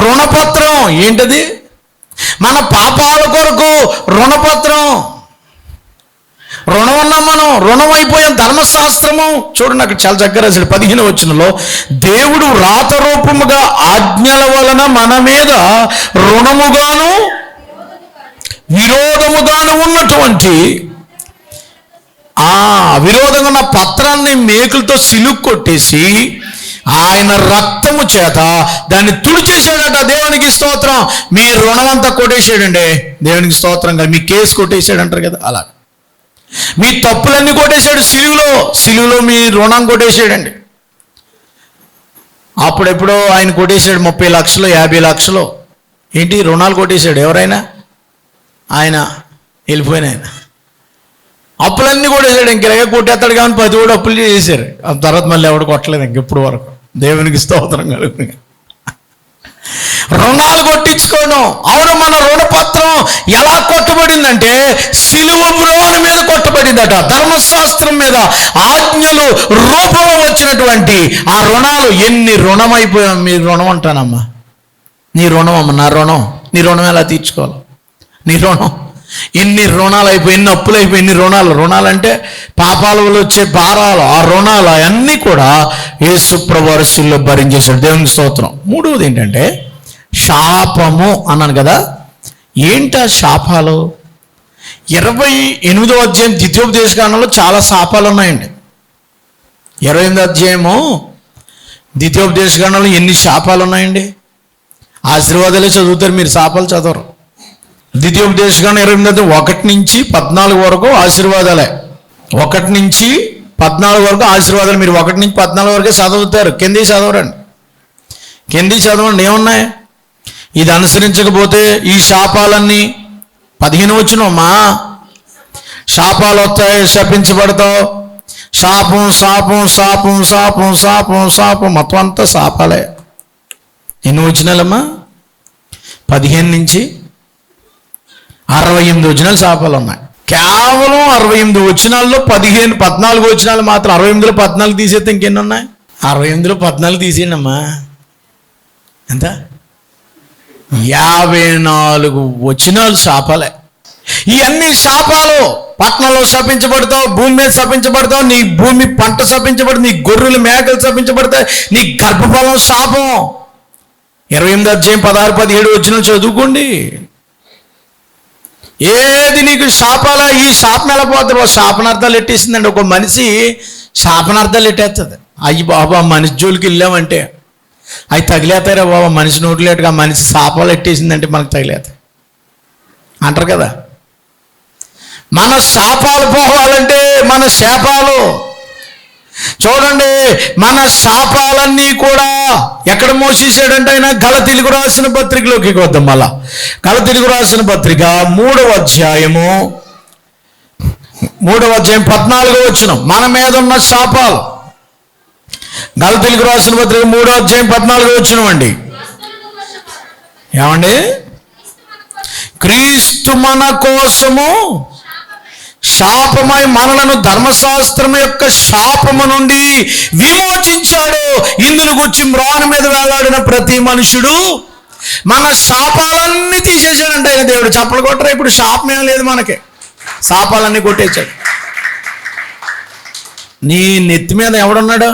Speaker 1: రుణపత్రం ఏంటది? మన పాపాల కొరకు రుణపత్రం. రుణం ఉన్నాం మనం, రుణం అయిపోయాం. ధర్మశాస్త్రము చూడండి, అక్కడ చాలా చక్కగా రాశాడు 15వ వచనంలో, దేవుడు వ్రాతరూపముగా ఆజ్ఞల వలన మన మీద రుణముగాను విరోధముగాను ఉన్నటువంటి విరోధంగా ఉన్న పత్రాన్ని మేకులతో సిలుకు కొట్టేసి ఆయన రక్తము చేత దాన్ని తుడిచేసాడట. దేవునికి స్తోత్రం. మీ రుణం అంతా కొట్టేసాడండి. దేవునికి స్తోత్రం. కదా, మీ కేసు కొట్టేసాడు అంటారు కదా, అలా మీ తప్పులన్నీ కొట్టేశాడు సిలువలో మీ రుణం కొట్టేసాడండి. అప్పుడెప్పుడో ఆయన కొట్టేశాడు 30 లక్షలు 50 లక్షలు ఏంటి రుణాలు కొట్టేశాడు. ఎవరైనా ఆయన వెళ్ళిపోయిన ఆయన అప్పులన్నీ కొట్టేశాడు. ఇంకెలాగే కొట్టేస్తాడు కానీ 10 కూడా అప్పులు చేశారు. ఆ తర్వాత మళ్ళీ ఎవడు కొట్టలేదు ఇంకెప్పుడు వరకు. దేవునికి స్తోత్రం కలుగుతుంది. రుణాలు కొట్టించుకోవడం. అవును, మన రుణపత్రం ఎలా కొట్టబడిందంటే సిలువ మ్రోను మీద కొట్టబడిందట. ధర్మశాస్త్రం మీద ఆజ్ఞలు రూపంలో వచ్చినటువంటి ఆ రుణాలు ఎన్ని రుణమైపోయాం. మీ రుణం అంటానమ్మా, నీ రుణం అమ్మ, నా రుణం. నీ రుణం ఎలా తీర్చుకోవాలి? నీ రుణం ఎన్ని రుణాలు అయిపోయి, ఎన్ని అప్పులు అయిపోయి, ఎన్ని రుణాలంటే పాపాల వల్ల వచ్చే భారాలు, ఆ రుణాలు అవన్నీ కూడా యేసు ప్రభువు శిలువలో భరించేశాడు. దేవునికి స్తోత్రం. మూడవది ఏంటంటే శాపము అన్నాను కదా. ఏంటా శాపాలు? 28వ అధ్యాయం ద్వితీయోపదేశకాండంలో చాలా శాపాలు ఉన్నాయండి. 28వ అధ్యాయము ద్వితీయోపదేశకాండంలో ఎన్ని శాపాలు ఉన్నాయండి? ఆశీర్వాదాలే చదువుతారు మీరు, శాపాలు చదవరు. ద్వితీయోపదేశకాండం 28 1 నుంచి 14 వరకు ఆశీర్వాదాలే. 1 నుంచి 14 వరకు ఆశీర్వాదాలు. మీరు 1 నుంచి 14 వరకే చదువుతారు, కింది చదవరండి. కింది చదవండి, ఏమున్నాయి? ఇది అనుసరించకపోతే ఈ శాపాలన్నీ 15 వచనమ్మా, శాపాలు వస్తాయి, శపించబడతావు. శాపం శాపం శాపం శాపం శాపం శాపం మొత్తం అంతా శాపాలే. ఎన్ని వచనాలమ్మా? 15 నుంచి 68 వచనాలు శాపాలు ఉన్నాయి. కేవలం 68 వచనాల్లో 14 వచనాలు మాత్రం. 68లో 14 తీసేస్తే ఇంకెన్ని ఉన్నాయి? 68లో 14 తీసేయండి అమ్మా. ఎంత? 54 వచనాలు శాపాలే. ఇవన్నీ శాపాలు. పట్టణంలో శపించబడతావు, భూమి మీద శపించబడతావు, నీ భూమి పంట శపించబడుతుంది, నీ గొర్రెలు మేకలు శపించబడతాయి, నీ గర్భఫలం శాపం. 28వ అధ్యాయం 16-17 వచనాలు చదువుకోండి. ఏది నీకు శాపాల, ఈ శాపం ఎలా పోతుంది? శాపనార్థాలు ఎట్టేసిందండి. ఒక మనిషి శాపనార్థాలు ఎట్టేస్తుంది. అయ్యి బాబా మనిషి జోలికి వెళ్ళామంటే అవి తగిలేతారా బాబా, మనిషి నోట్లేటుగా మనిషి శాపాలు ఎట్టేసిందంటే మనకు తగిలేతాయి అంటారు కదా. మన శాపాలు పోవాలంటే మన శాపాలు చూడండి, మన శాపాలన్నీ కూడా ఎక్కడ మోసేసాడంటే ఆయన గలతీయులకు రాసిన పత్రికలోకి వద్దాం. మళ్ళా గలతీయులకు రాసిన పత్రిక 3వ అధ్యాయం 14వ వచనం. మన మీద ఉన్న శాపాలు, గలతీయులకు రాసిన పత్రిక 3వ అధ్యాయం 14వ వచనం అండి. ఏమండి? క్రీస్తు మన కోసము శాపమై మనలను ధర్మశాస్త్రం యొక్క శాపము నుండి విమోచించాడు. ఇందును గురించి మ్రాను మీద వేలాడిన ప్రతి మనుషుడు మన శాపాలన్నీ తీసేశాడంట ఆయన దేవుడు. చప్పలు కొట్టరా? ఇప్పుడు శాపం ఏం లేదు మనకి, శాపాలన్నీ కొట్టేశాడు. నీ నెత్తి మీద ఎవడున్నాడు?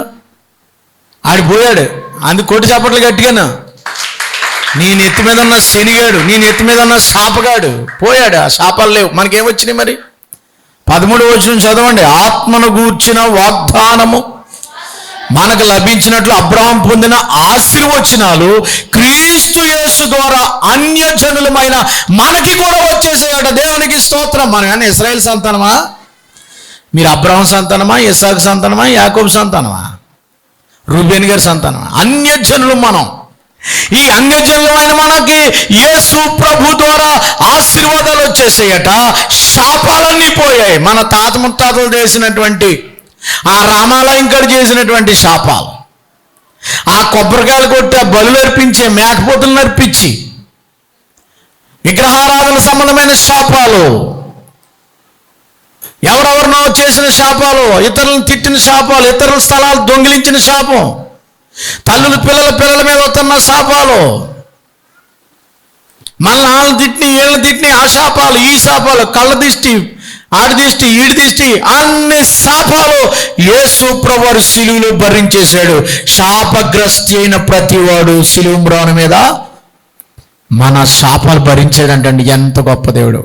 Speaker 1: ఆడిపోయాడు. అందుకు కొట్టి చప్పట్లు గట్టిగాను. నీ నెత్తి మీద ఉన్న శనిగాడు, నీ నెత్తి మీద ఉన్న శాపగాడు పోయాడు. ఆ శాపాలు లేవు. మనకేమొచ్చినాయి మరి? 13వ వచనం చదవండి. ఆత్మను గూర్చిన వాగ్దానము మనకు లభించినట్లు అబ్రహాము పొందిన ఆశీర్వచనాలు క్రీస్తు యేసు ద్వారా అన్యజనులమైన మనకి కూడా వచ్చేసాయట. దేవునికి స్తోత్రం. మనం ఏమన్నా ఇశ్రాయేలు సంతానమా? మీరు అబ్రహాము సంతానమా? ఇస్సాకు సంతానమా? యాకోబు సంతానమా? రూబేన్ గారి సంతానమా? అన్యజనులు మనం. ఈ అన్యజనులమైన మనకి యేసు ప్రభు ద్వారా ఆశీర్వాదాలు వచ్చేసాయట. శాపాలన్నీ పోయాయి. మన తాత ముత్తాతలు చేసినటువంటి ఆ రామాలయం కాడ చేసినటువంటి శాపాలు, ఆ కొబ్బరికాయలు కొట్టి ఆ బలులు అర్పించే మేకపోతులను అర్పించి విగ్రహారాధన సంబంధమైన శాపాలు, ఎవరెవరినో చేసిన శాపాలు, ఇతరులను తిట్టిన శాపాలు, ఇతరుల స్థలాలు దొంగిలించిన శాపం, తల్లులు పిల్లల మీద వస్తున్న శాపాలు, మన నాన్న తిట్టిని వీళ్ళని తిట్టిని ఆ శాపాలు, ఈ శాపాలు, కళ్ళ దిష్టి, ఆడి దిష్టి, ఈడి దిష్టి, అన్ని శాపాలు యేసు ప్రభువు సిలువలో భరించేశాడు. శాపగ్రస్తి అయిన ప్రతివాడు సిలువ మ్రాను మీద మన శాపాలు భరించాడంటండి. ఎంత గొప్ప దేవుడు!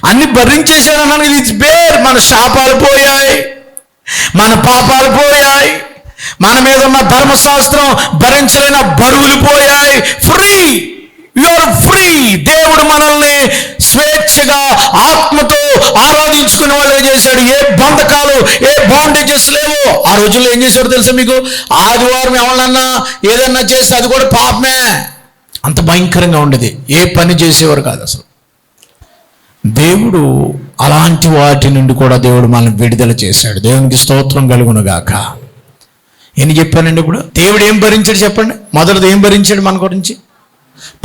Speaker 1: అన్ని భరించేశాడు అన్నాను. It's bear. మన శాపాలు పోయాయి, మన పాపాలు పోయాయి, మన మీద ఉన్న ధర్మశాస్త్రం భరించలేని బరువులు పోయాయి. Free, you're free. దేవుడు మనల్ని స్వేచ్ఛగా ఆత్మతో ఆరాధించుకునే వాళ్ళే చేశాడు. ఏ బంధకాలు, ఏ బాండేజెస్ లేవు. ఆ రోజుల్లో ఏం చేశాడు తెలుసా మీకు? ఆదివారం ఎవరన్నా ఏదన్నా చేస్తే అది కూడా పాపమే. అంత భయంకరంగా ఉండేది. ఏ పని చేసేవారు కాదు అసలు. దేవుడు అలాంటి వాటి నుండి కూడా దేవుడు మనల్ని విడుదల చేశాడు. దేవునికి స్తోత్రం కలుగునుగాక. ఏం చెప్పానండి ఇప్పుడు? దేవుడు ఏం భరించాడు చెప్పండి? మొదటిది ఏం భరించాడు మన గురించి?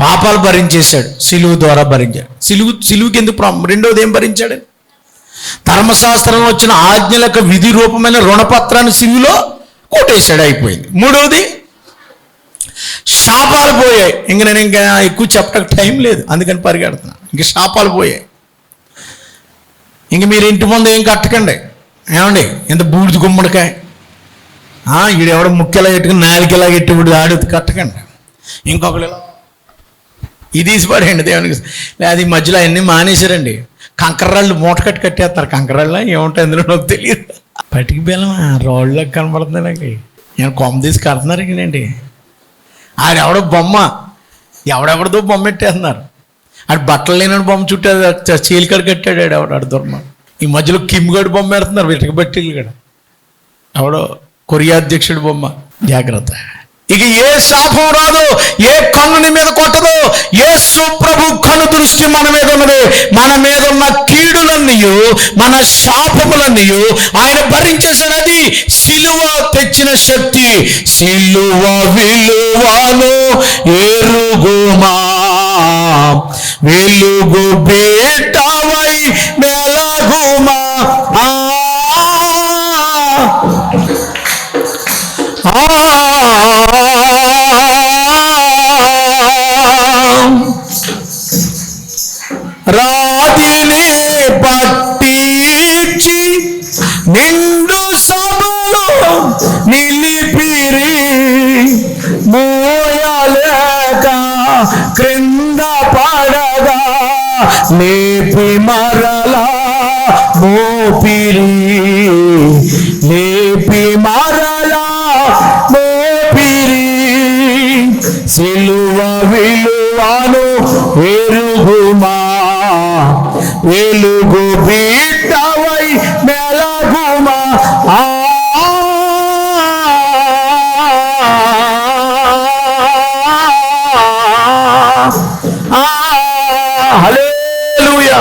Speaker 1: పాపాలు భరించేశాడు, సిలువు ద్వారా భరించాడు. సిలువుకి ఎందుకు? రెండోది ఏం భరించాడు? ధర్మశాస్త్రంలో వచ్చిన ఆజ్ఞలకు విధి రూపమైన రుణపత్రాన్ని సిలువులో కొట్టేశాడు, అయిపోయింది. మూడవది శాపాలు పోయాయి. నేను ఇంకా ఎక్కువ చెప్పడానికి టైం లేదు, అందుకని పరిగెడుతున్నా. ఇంక శాపాలు పోయాయి. ఇంక మీరు ఇంటి ముందు ఏం కట్టకండి. ఏమండి? ఎంత బూడిద గుమ్మడికాయ, ఈడెవడ ముక్కెలా పెట్టుకుని నాలుకెలా పెట్టి ఆడి కట్టకండి. ఇంకొకరు ఇది తీసి పడేయండి దేవునికి. లేదా ఈ మధ్యలో అవన్నీ మానేశారండి. కంకర్రాళ్ళు మూట కట్టేస్తారు. కంకర్రాళ్ళ ఏముంటాయి అందులో నాకు తెలియదు. పటికి బెల్లమా రోడ్లకు కనపడుతుంది నాకు. నేను కొమ్మ తీసి కడుతున్నారు ఇంకండి. ఆడెవడో బొమ్మ, ఎవడెవడదో బొమ్మ పెట్టేస్తున్నారు. ఆడు బట్టలు లేని బొమ్మ చుట్టూ చీలికడ కట్టాడు ఎవడాడు దుర్మ. ఈ మధ్యలో కిమ్గడ్ బొమ్మ పెడుతున్నారు, వీటికి బట్టీలు కూడా. ఎవడో కొరియా అధ్యక్షుడు బొమ్మ. జాగ్రత్త. ఇక ఏ శాపం రాదు, ఏ కన్నుని మీద కొట్టదు. యేసు ప్రభు కన్ను దృష్టి మన మీద ఉన్నది. మన మీద ఉన్న కీడులన్నీ, మన శాపములన్నీ ఆయన భరించేశాడు. అది సిలువ తెచ్చిన శక్తి. సిలువ విలువను ఎరుగుమా, వెలుగు బేటవై మెలగుమా. రాతిని పట్టించి నిండు సభలో నిలిపిరి, మోయలేక క్రింద పడగా లేపి మరలా మోపిరి, లేపి మరలా మోపిరి, సిలువ విలువను ఎరుగుమా, వెలుగు బిడ్డవై మెలగుమా. హల్లెలూయా.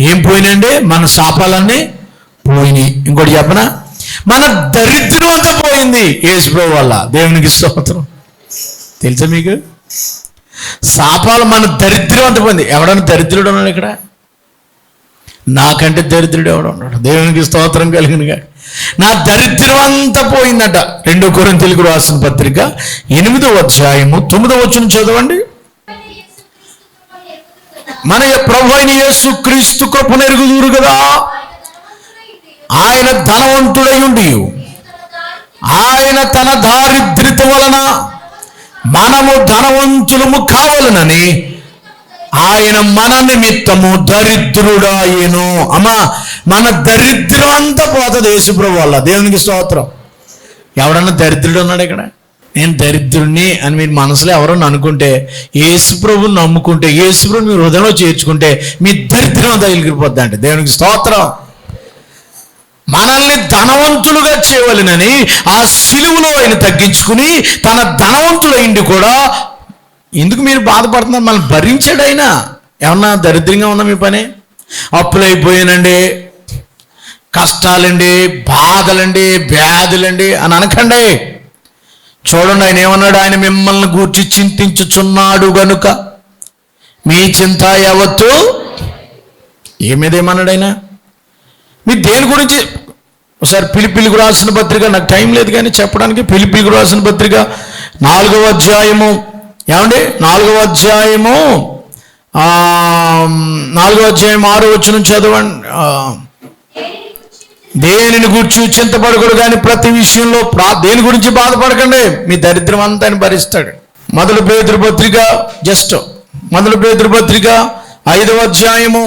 Speaker 1: ఏం పోయినండి? మన శాపాలన్నీ పోయినాయి. ఇంకోటి చెప్పనా, మన దరిద్రం అంతా పోయింది యేసుప్రభు వల్ల. దేవునికి స్తోత్రం. తెలుసా మీకు? శాపాలు, మన దరిద్రం అంతా పోయింది. ఎవడన్నా దరిద్రుడు ఉన్నాడు ఇక్కడ? నాకంటే దరిద్రుడు ఎవడు ఉన్నాడు? దేవునికి స్తోత్రం కలిగినగా. నా దరిద్రం అంతా పోయిందట. 2 కొరింథీయులకు రాసిన పత్రిక 8వ అధ్యాయము 9వ వచనం చదవండి. మన ప్రభు అయిన యేసు క్రీస్తు కృపను ఎరుగుదురు కదా, ఆయన ధనవంతుడై ఉండి ఆయన తన దారిద్ర్యత వలన మనము ధనవంతులము కావాలనని ఆయన మన నిమిత్తము దరిద్రుడాయెను. అమ్మా, మన దరిద్రం అంతా పోతుంది యేసుప్రభు వల్ల. దేవునికి స్తోత్రం. ఎవడన్నా దరిద్రుడు ఉన్నాడు ఇక్కడ? నేను దరిద్రుడిని అని మీరు మనసులో ఎవరన్నా అనుకుంటే, యేసుప్రభుని నమ్ముకుంటే, యేసుప్రభుని మీ హృదయంలో చేర్చుకుంటే మీ దరిద్రం అంతా ఎగిరిపోద్ది అంటే. దేవునికి స్తోత్రం. మనల్ని ధనవంతులుగా చేయవలెనని ఆ సిలువలో ఆయన తగ్గించుకుని తన ధనవంతుడైండి కూడా. ఎందుకు మీరు బాధపడుతున్నారు? మనల్ని భరించాడు ఆయన. ఏమన్నా దరిద్రంగా ఉందా మీ పని? అప్పులైపోయానండి, కష్టాలండి, బాధలండి, వ్యాధులండి అని అనకండి. చూడండి, ఆయన ఏమన్నాడు? ఆయన మిమ్మల్ని గూర్చి చింతించుచున్నాడు గనుక మీ చింత యావత్తు. ఏమన్నాడు ఆయన? మీరు దేని గురించి? ఒకసారి ఫిలిప్పీయులకు రాసిన పత్రిక, నాకు టైం లేదు కానీ చెప్పడానికి, ఫిలిప్పీయులకు రాసిన పత్రిక 4వ అధ్యాయము, ఏమండి 4వ అధ్యాయము 6వ వచనం చదవండి. దేనిని గురించి చింతపడకూడదు కానీ ప్రతి విషయంలో దేని గురించి బాధపడకండి, మీ దరిద్రం అంతా ఆయన భరిస్తాడు. మొదటి పేతురు పత్రిక 5వ అధ్యాయము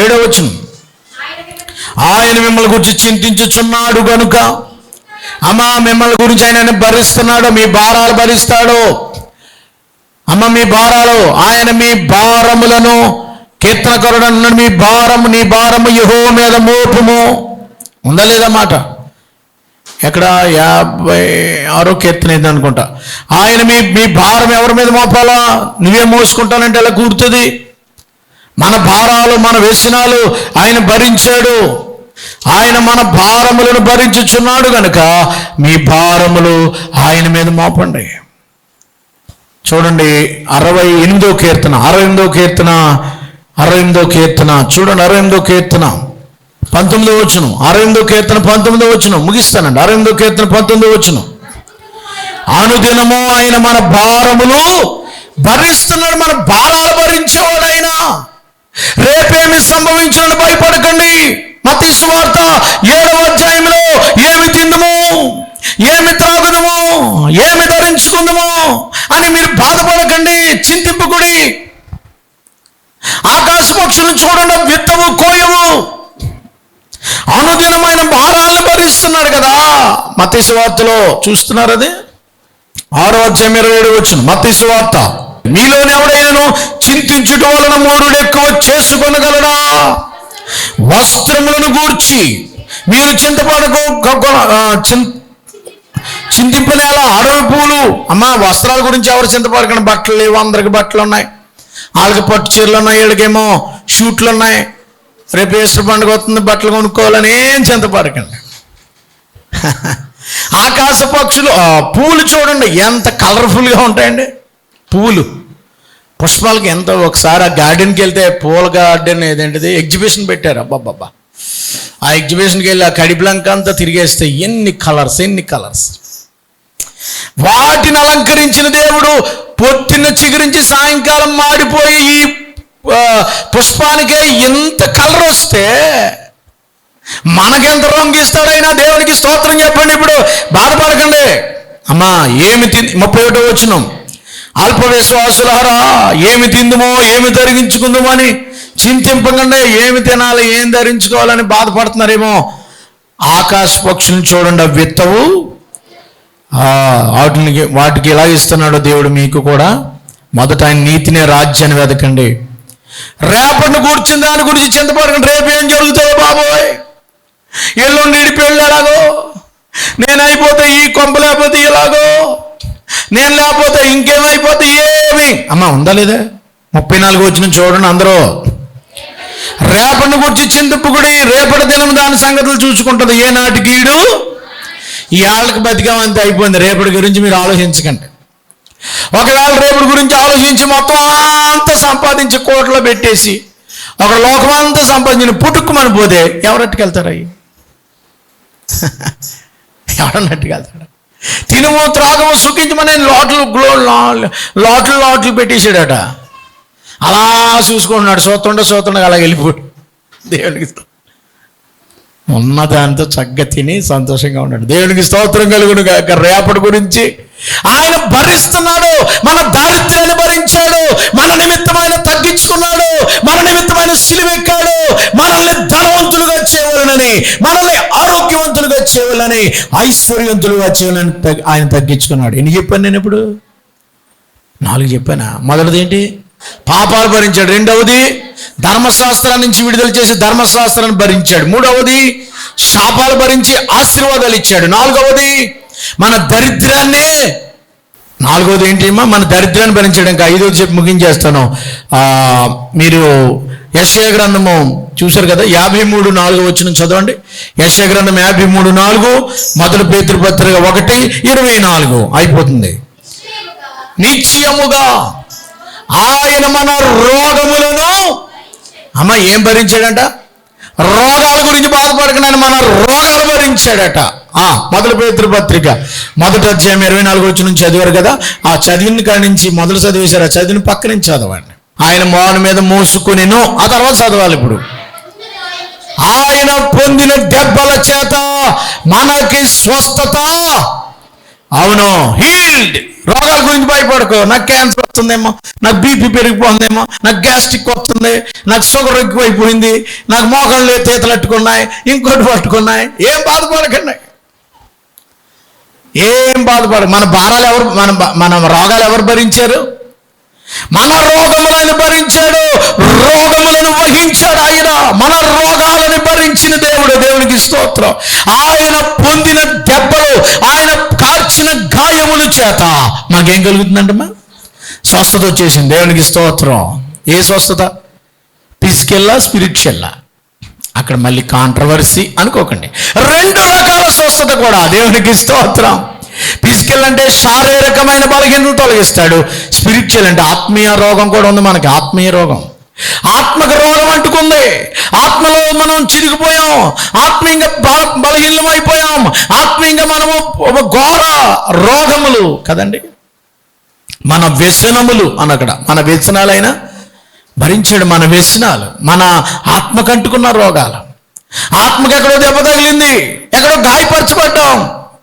Speaker 1: 7వ వచనం. ఆయన మిమ్మల్ని గురించి చింతించుచున్నాడు కనుక. అమ్మా, మిమ్మల్ని గురించి ఆయన భరిస్తున్నాడు, మీ భారాలు భరిస్తాడు. అమ్మ, మీ భారాలు, ఆయన మీ భారములను, కీర్తనకారుడు అన్నాడు, నీ భారము యెహోవా మీద మోపుము. ఉందా లేదా మాట? ఎక్కడ 56వ కీర్తన ఇది అనుకుంటా. ఆయన మీ భారం ఎవరి మీద మోపాలా? నువ్వే మోసుకుంటానంటే ఎలా కూర్తుంది? మన భారాలు, మన వ్యసనాలు ఆయన భరించాడు. ఆయన మన భారములను భరించుచున్నాడు కనుక మీ భారములు ఆయన మీద మోపండి. చూడండి 68వ కీర్తన చూడండి. 68వ కీర్తన 19వ వచనం. 68వ కీర్తన 19వ వచనం ముగిస్తానండి. 68వ కీర్తన 19వ వచనం. అనుదినము ఆయన మన భారములు భరిస్తున్నాడు. మన భారాలు భరించేవాడు ఆయన. రేపేమి సంభవించాలని భయపడకండి. మత్తయి సువార్త 7వ అధ్యాయంలో ఏమి తిందుము, ఏమి త్రాగుదుము, ఏమి ధరించుకుందుము అని మీరు బాధపడకండి, చింతింపకుడి. ఆకాశ పక్షులను చూడండి, విత్తవు, కోయవు. అనుదినమైన భారాలను భరిస్తున్నాడు కదా. మత్తయి సువార్తలో చూస్తున్నారు, అది 6వ అధ్యాయం 27వ వచనం. మత్తయి సువార్త. మీలోని ఎవడైనాను చింతించుట వలన మూరుడు ఎక్కువ చేసుకొనగలడా? వస్త్రములను గూర్చి మీరు చింతింపనేలా అడవి పూలు. అమ్మా, వస్త్రాల గురించి ఎవరు చింతపడకండి. బట్టలు లేవు, అందరికి బట్టలు ఉన్నాయి. వాళ్ళకి పట్టు చీరలు ఉన్నాయి, వీళ్ళకేమో షూట్లు ఉన్నాయి. రేపు ఈస్టర్ పండుగ వస్తుంది, బట్టలు కొనుక్కోవాలని ఏం చింతపడకండి. ఆకాశ పక్షులు, పూలు చూడండి ఎంత కలర్ఫుల్గా ఉంటాయండి. పూలు, పుష్పాలకి ఎంతో. ఒకసారి ఆ గార్డెన్కి వెళ్తే, పూల గార్డెన్ ఏదేంటిది ఎగ్జిబిషన్ పెట్టారు. అబ్బాబ్బా, ఆ ఎగ్జిబిషన్కి వెళ్ళి ఆ కడిబ్లంక అంతా తిరిగేస్తే ఎన్ని కలర్స్. వాటిని అలంకరించిన దేవుడు పొద్దున్న చిగురించి సాయంకాలం మాడిపోయి ఈ పుష్పానికే ఎంత కలర్ వస్తే మనకెంత రంగు ఇస్తాడైనా. దేవునికి స్తోత్రం చెప్పండి. ఇప్పుడు బాధపడకండి. అమ్మా, ఏమి 31వ వచనం. అల్ప విశ్వాసులారా, ఏమి తిందుమో, ఏమి ధరించుకుందామో అని చింతింపకుండా ఏమి తినాలి, ఏం ధరించుకోవాలని బాధపడుతున్నారేమో. ఆకాశ పక్షులను చూడండి, అవి విత్తవు, వాటికి ఎలా ఇస్తున్నాడో దేవుడు మీకు కూడా. మొదట ఆయన నీతిని, రాజ్యాన్ని వెతకండి. రేపటిని కూర్చుని దాని గురించి చింతపడకండి. రేపు ఏం జరుగుతుందో బాబోయ్, ఎల్లుండి పెళ్ళి ఎలాగో, నేను అయిపోతే ఈ కొంప, లేకపోతే ఇలాగో, నేను లేకపోతే ఇంకేమైపోతే ఏమి. అమ్మ ఉందా లేదా? 34 వచ్చిన చూడండి అందరూ. రేపటిని గురించి చింతపుకుడి, రేపటి దినం దాని సంగతులు చూసుకుంటుంది. ఏనాటికి ఈడు ఈ ఆళ్ళకి బతికామంతే అయిపోయింది. రేపటి గురించి మీరు ఆలోచించకండి. ఒకవేళ రేపటి గురించి ఆలోచించి మొత్తం అంతా సంపాదించి కోట్లో పెట్టేసి ఒక లోకం అంతా సంపాదించిన పుట్టుకుమని పోతే ఎవరట్టుకెళ్తారు? అవి ఎవరన్నట్టుకెళ్తాడు? తినుము త్రాగము సుఖించమని లోట్లు పెట్టేశాడట. అలా చూసుకుంటున్నాడు, చూస్తుండగా అలా వెళ్ళిపోయాడు. దేవునికి ఉన్నదాంతో చక్కగా తిని సంతోషంగా ఉన్నాడు. దేవునికి స్తోత్రం కలుగును గాక. రేపటి గురించి ఆయన భరిస్తున్నాడు. మన దారిద్ర్యాన్ని భరించాడు, మన నిమిత్తమైన తగ్గించుకున్నాడు, మన నిమిత్తమైన సిలువెక్కాడు. మనల్ని ధనవంతులుగా చేయవాలని, మనల్ని ఆరోగ్యవంతులుగా చేయవాలని, ఐశ్వర్యవంతులుగా చేయాలని ఆయన తగ్గించుకున్నాడు. ఎన్ని చెప్పాను నేను ఇప్పుడు? 4 చెప్పానా? మొదటిది ఏంటి? పాపాలు భరించాడు. రెండవది ధర్మశాస్త్రాన్ని నుంచి విడుదల చేసి ధర్మశాస్త్రాన్ని భరించాడు. మూడవది శాపాలు భరించి ఆశీర్వాదాలు ఇచ్చాడు. నాలుగవది మన దరిద్రాన్ని, నాలుగవది ఏంటి అమ్మా? మన దరిద్రాన్ని భరించాడు. ఇంకా 5వది చెప్పి ముగించేస్తాను. మీరు యెషయా గ్రంథము చూశారు కదా, 53:4 వచ్చిన చదవండి. యెషయా గ్రంథం 53:4, మొదటి పేతురు పత్రిక 1:24 అయిపోతుంది. నిశ్చయముగా ఆయన మన రోగములను, అమ్మ ఏం భరించాడంట? రోగాల గురించి బాధపడకుండా మన రోగాలు భరించాడట. మొదటి పేతురు పత్రిక 1వ అధ్యాయం 24 వచ్చిన నుంచి చదివారు కదా. ఆ చదివిన కాడి నుంచి మొదలు చదివేశారు. ఆ చదివిన పక్క నుంచి చదవండి. ఆయన మోహన మీద మోసుకునేను, ఆ తర్వాత చదవాలి. ఇప్పుడు ఆయన పొందిన దెబ్బల చేత మనకి స్వస్థత. అవును, హీల్డ్. రోగాల గురించి భయపడకు. నాకు క్యాన్సర్ వస్తుందేమో, నాకు బీపీ పెరిగిపోతుందేమో, నాకు గ్యాస్ట్రిక్ వస్తుంది, నాకు షుగర్ ఎక్కువైపోయింది, నాకు మోకాళ్ళు తీతలు పట్టుకున్నాయి, ఇంకోటి పట్టుకున్నాయి. ఏం బాధపడకండి, ఏం బాధపడ. మన భారాలు ఎవరు, మన రోగాలు ఎవరు భరించారు? మన రోగములను భరించాడు, రోగములను వహించాడు ఆయన. మన రోగాలను భరించిన దేవుడు. దేవునికి స్తోత్రం. ఆయన పొందిన దెబ్బలు, ఆయన కార్చిన గాయముల చేత మనకేం కలుగుతుందంటమ్మా? స్వస్థత వచ్చేసింది. దేవునికి స్తోత్రం. ఏ స్వస్థత? ఫిజికల్లా, స్పిరిచువల్లా? అక్కడ మళ్ళీ కాంట్రవర్సీ అనుకోకండి. 2 రకాల స్వస్థత కూడా. దేవునికి స్తోత్రం. ఫిజికల్ అంటే శారీరకమైన బలహీనతను తొలగిస్తాడు. స్పిరిచువల్ అంటే ఆత్మీయ రోగం కూడా ఉంది మనకి. ఆత్మీయ రోగం, ఆత్మక రోగం అంటుకుంది. ఆత్మలో మనం చిరిగిపోయాం, ఆత్మీయంగా బలహీనమైపోయాం, ఆత్మీయంగా మనము ఘోర రోగములు కదండి. మన వ్యసనములు అనక్కడ, మన వ్యసనాలైనా భరించాడు. మన వ్యసనాలు, మన ఆత్మకంటుకున్న రోగాలు. ఆత్మకు ఎక్కడో దెబ్బ తగిలింది, ఎక్కడో గాయపరచబడ్డాం.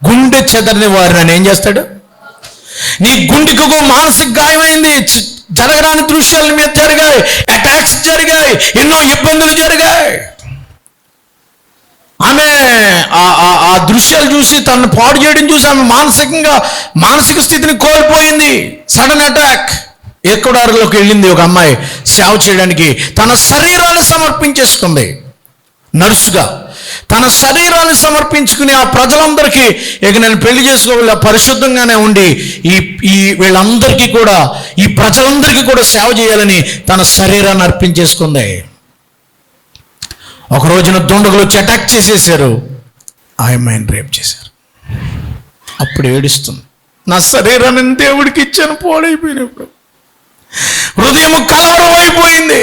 Speaker 1: గుండె చెదరని వారిని ఏం చేస్తాడు? నీ గుండెకు మానసిక గాయమైంది, జరగరాని దృశ్యాల మీద జరిగాయి, అటాక్స్ జరిగాయి, ఎన్నో ఇబ్బందులు జరిగాయి. ఆమె ఆ దృశ్యాలు చూసి తనను పాడు చేయడం చూసి ఆమె మానసిక స్థితిని కోల్పోయింది. Sudden attack. ఎక్కడారులోకి వెళ్ళింది ఒక అమ్మాయి సేవ చేయడానికి. తన శరీరాన్ని సమర్పించేసుకుంది. నర్సుగా తన శరీరాన్ని సమర్పించుకుని ఆ ప్రజలందరికీ, ఇక నేను పెళ్లి చేసుకోవాలి, పరిశుద్ధంగానే ఉండి ఈ వీళ్ళందరికీ కూడా, ఈ ప్రజలందరికీ కూడా సేవ చేయాలని తన శరీరాన్ని అర్పించేసుకుంది. ఒక రోజున దుండగులు వచ్చి అటాక్ చేసేసారు. ఆ అమ్మాయిని రేప్ చేశారు. అప్పుడు ఏడుస్తుంది, నా శరీరాన్ని దేవుడికి ఇచ్చాను, పాడైపోయినప్పుడు హృదయం కలవరం అయిపోయింది.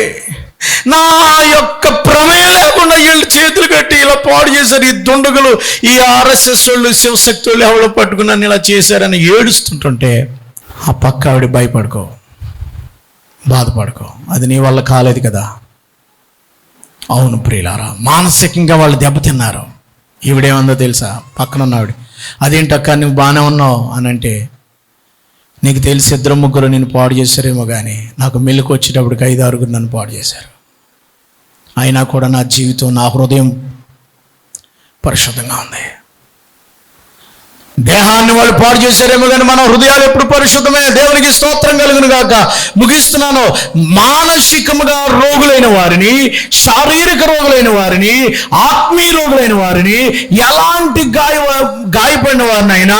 Speaker 1: నా యొక్క ప్రమేయం లేకుండా వీళ్ళు చేతులు కట్టి ఇలా పాడు చేశారు. ఈ దుండగులు, ఈ RSS వాళ్ళు, శివశక్తి వాళ్ళు ఎవరో పట్టుకుని నన్ను ఇలా చేశారని ఏడుస్తుంటుంటే ఆ పక్క ఆవిడ భయపడుకో, బాధపడుకో, అది నీ వల్ల కాలేదు కదా. అవును ప్రియులారా, మానసికంగా వాళ్ళు దెబ్బతిన్నారు. ఈవిడేమందో తెలుసా? పక్కనున్న ఆవిడ, అదేంటక్క నువ్వు బాగానే ఉన్నావు అని అంటే, నీకు తెలిసి 2-3 నిన్ను పాడు చేశారేమో కానీ నాకు మెలకు వచ్చేటప్పటికి 5-6 నన్ను పాడు చేశారు. అయినా కూడా నా జీవితం, నా హృదయం పరిశుద్ధంగా ఉంది. దేహాన్ని వాళ్ళు పాడు చేశారేమో కానీ మన హృదయాలు ఎప్పుడు పరిశుద్ధమే. దేవునికి స్తోత్రం కలుగును గాక. ముగిస్తున్నాను. మానసికముగా రోగులైన వారిని, శారీరక రోగులైన వారిని, ఆత్మీయ రోగులైన వారిని, ఎలాంటి గాయపడిన వారినైనా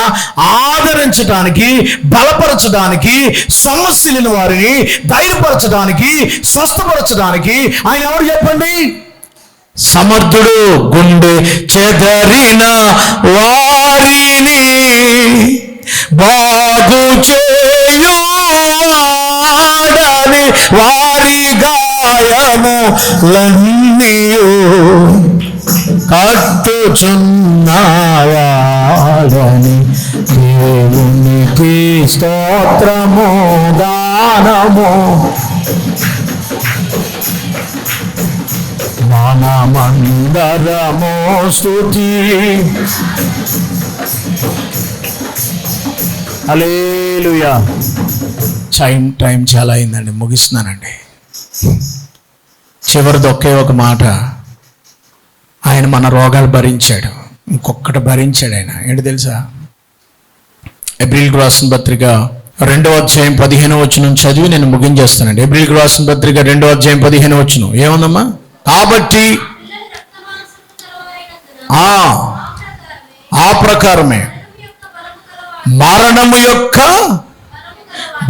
Speaker 1: ఆదరించడానికి, బలపరచడానికి, సమస్యలను వారిని ధైర్యపరచడానికి, స్వస్థపరచడానికి ఆయన ఎవరు చెప్పండి? సమర్థుడు. గుండె చెదరిన వారిని బాగు చేయువాడని, వారి గాయములన్నీయు కట్టుచున్నాడని, దేవునికి స్తోత్రము గానము మనమందరము స్తుతి. హల్లెలూయా. టైం చాలా అయిందండి, ముగిస్తున్నానండి. చివరిది ఒకే ఒక మాట. ఆయన మన రోగాలు భరించాడు, ఇంకొకటి భరించాడు ఆయన. ఏంటి తెలుసా? ఎబ్రిల్కి రాసిన పత్రిక 2వ అధ్యాయం 15వ వచనం చదివి నేను ముగించేస్తానండి. ఎబ్రిల్కి రాసిన పత్రిక 2వ అధ్యాయం 15వ వచనం ఏముందమ్మా? కాబట్టి ఆ ప్రకారమే మరణము యొక్క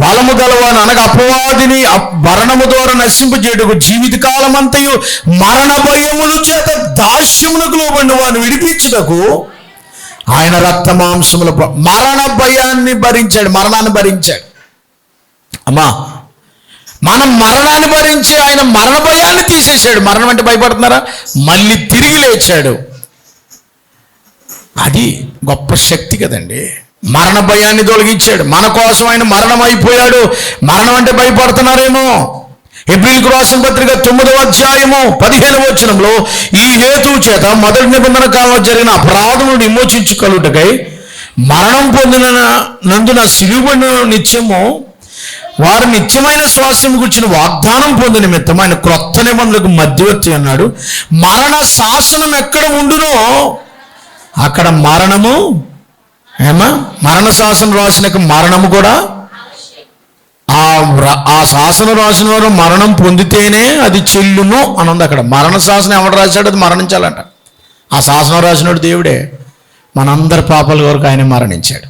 Speaker 1: బలము గలవాను, అనగా అపవాదిని మరణము ద్వారా నశింపజేయుటకు జీవితకాలం అంతయు మరణ భయముల చేత దాస్యమునకు లోబడిన వారిని విడిపించుటకు ఆయన రక్త మాంసముల మరణ భయాన్ని భరించాడు, మరణాన్ని భరించాడు. అమ్మా, మనం మరణాన్ని భరించి ఆయన మరణ భయాన్ని తీసేశాడు. మరణం అంటే భయపడుతున్నారా? మళ్ళీ తిరిగి లేచాడు. అది గొప్ప శక్తి కదండి. మరణ భయాన్ని తొలగించాడు. మన కోసం ఆయన మరణం అయిపోయాడు. మరణం అంటే భయపడుతున్నారేమో. ఎబ్రిల్కి రాసిన పత్రిక 9వ అధ్యాయము 15వ వచనంలో, ఈ హేతువు చేత మొదటి నిబంధన కాలంలో జరిగిన అపరాధములను విమోచించుకొనుటకై మరణం పొందిన నందున సిలువబడిన నిత్యము వారు నిత్యమైన స్వాస్థ్యం గురించిన వాగ్దానం పొందిన నిమిత్తం ఆయన క్రొత్త నిబంధనకు మధ్యవర్తి అన్నాడు. మరణ శాసనం ఎక్కడ ఉండునో అక్కడ మరణము మరణ శాసనం రాసిన మరణము కూడా, ఆ శాసనం రాసిన వారు మరణం పొందితేనే అది చెల్లును అని ఉంది అక్కడ. మరణ శాసనం ఎవడు రాశాడు? అది మరణించాలంట. ఆ శాసనం రాసినోడు దేవుడే. మనందరి పాపాల కొరకు ఆయన మరణించాడు.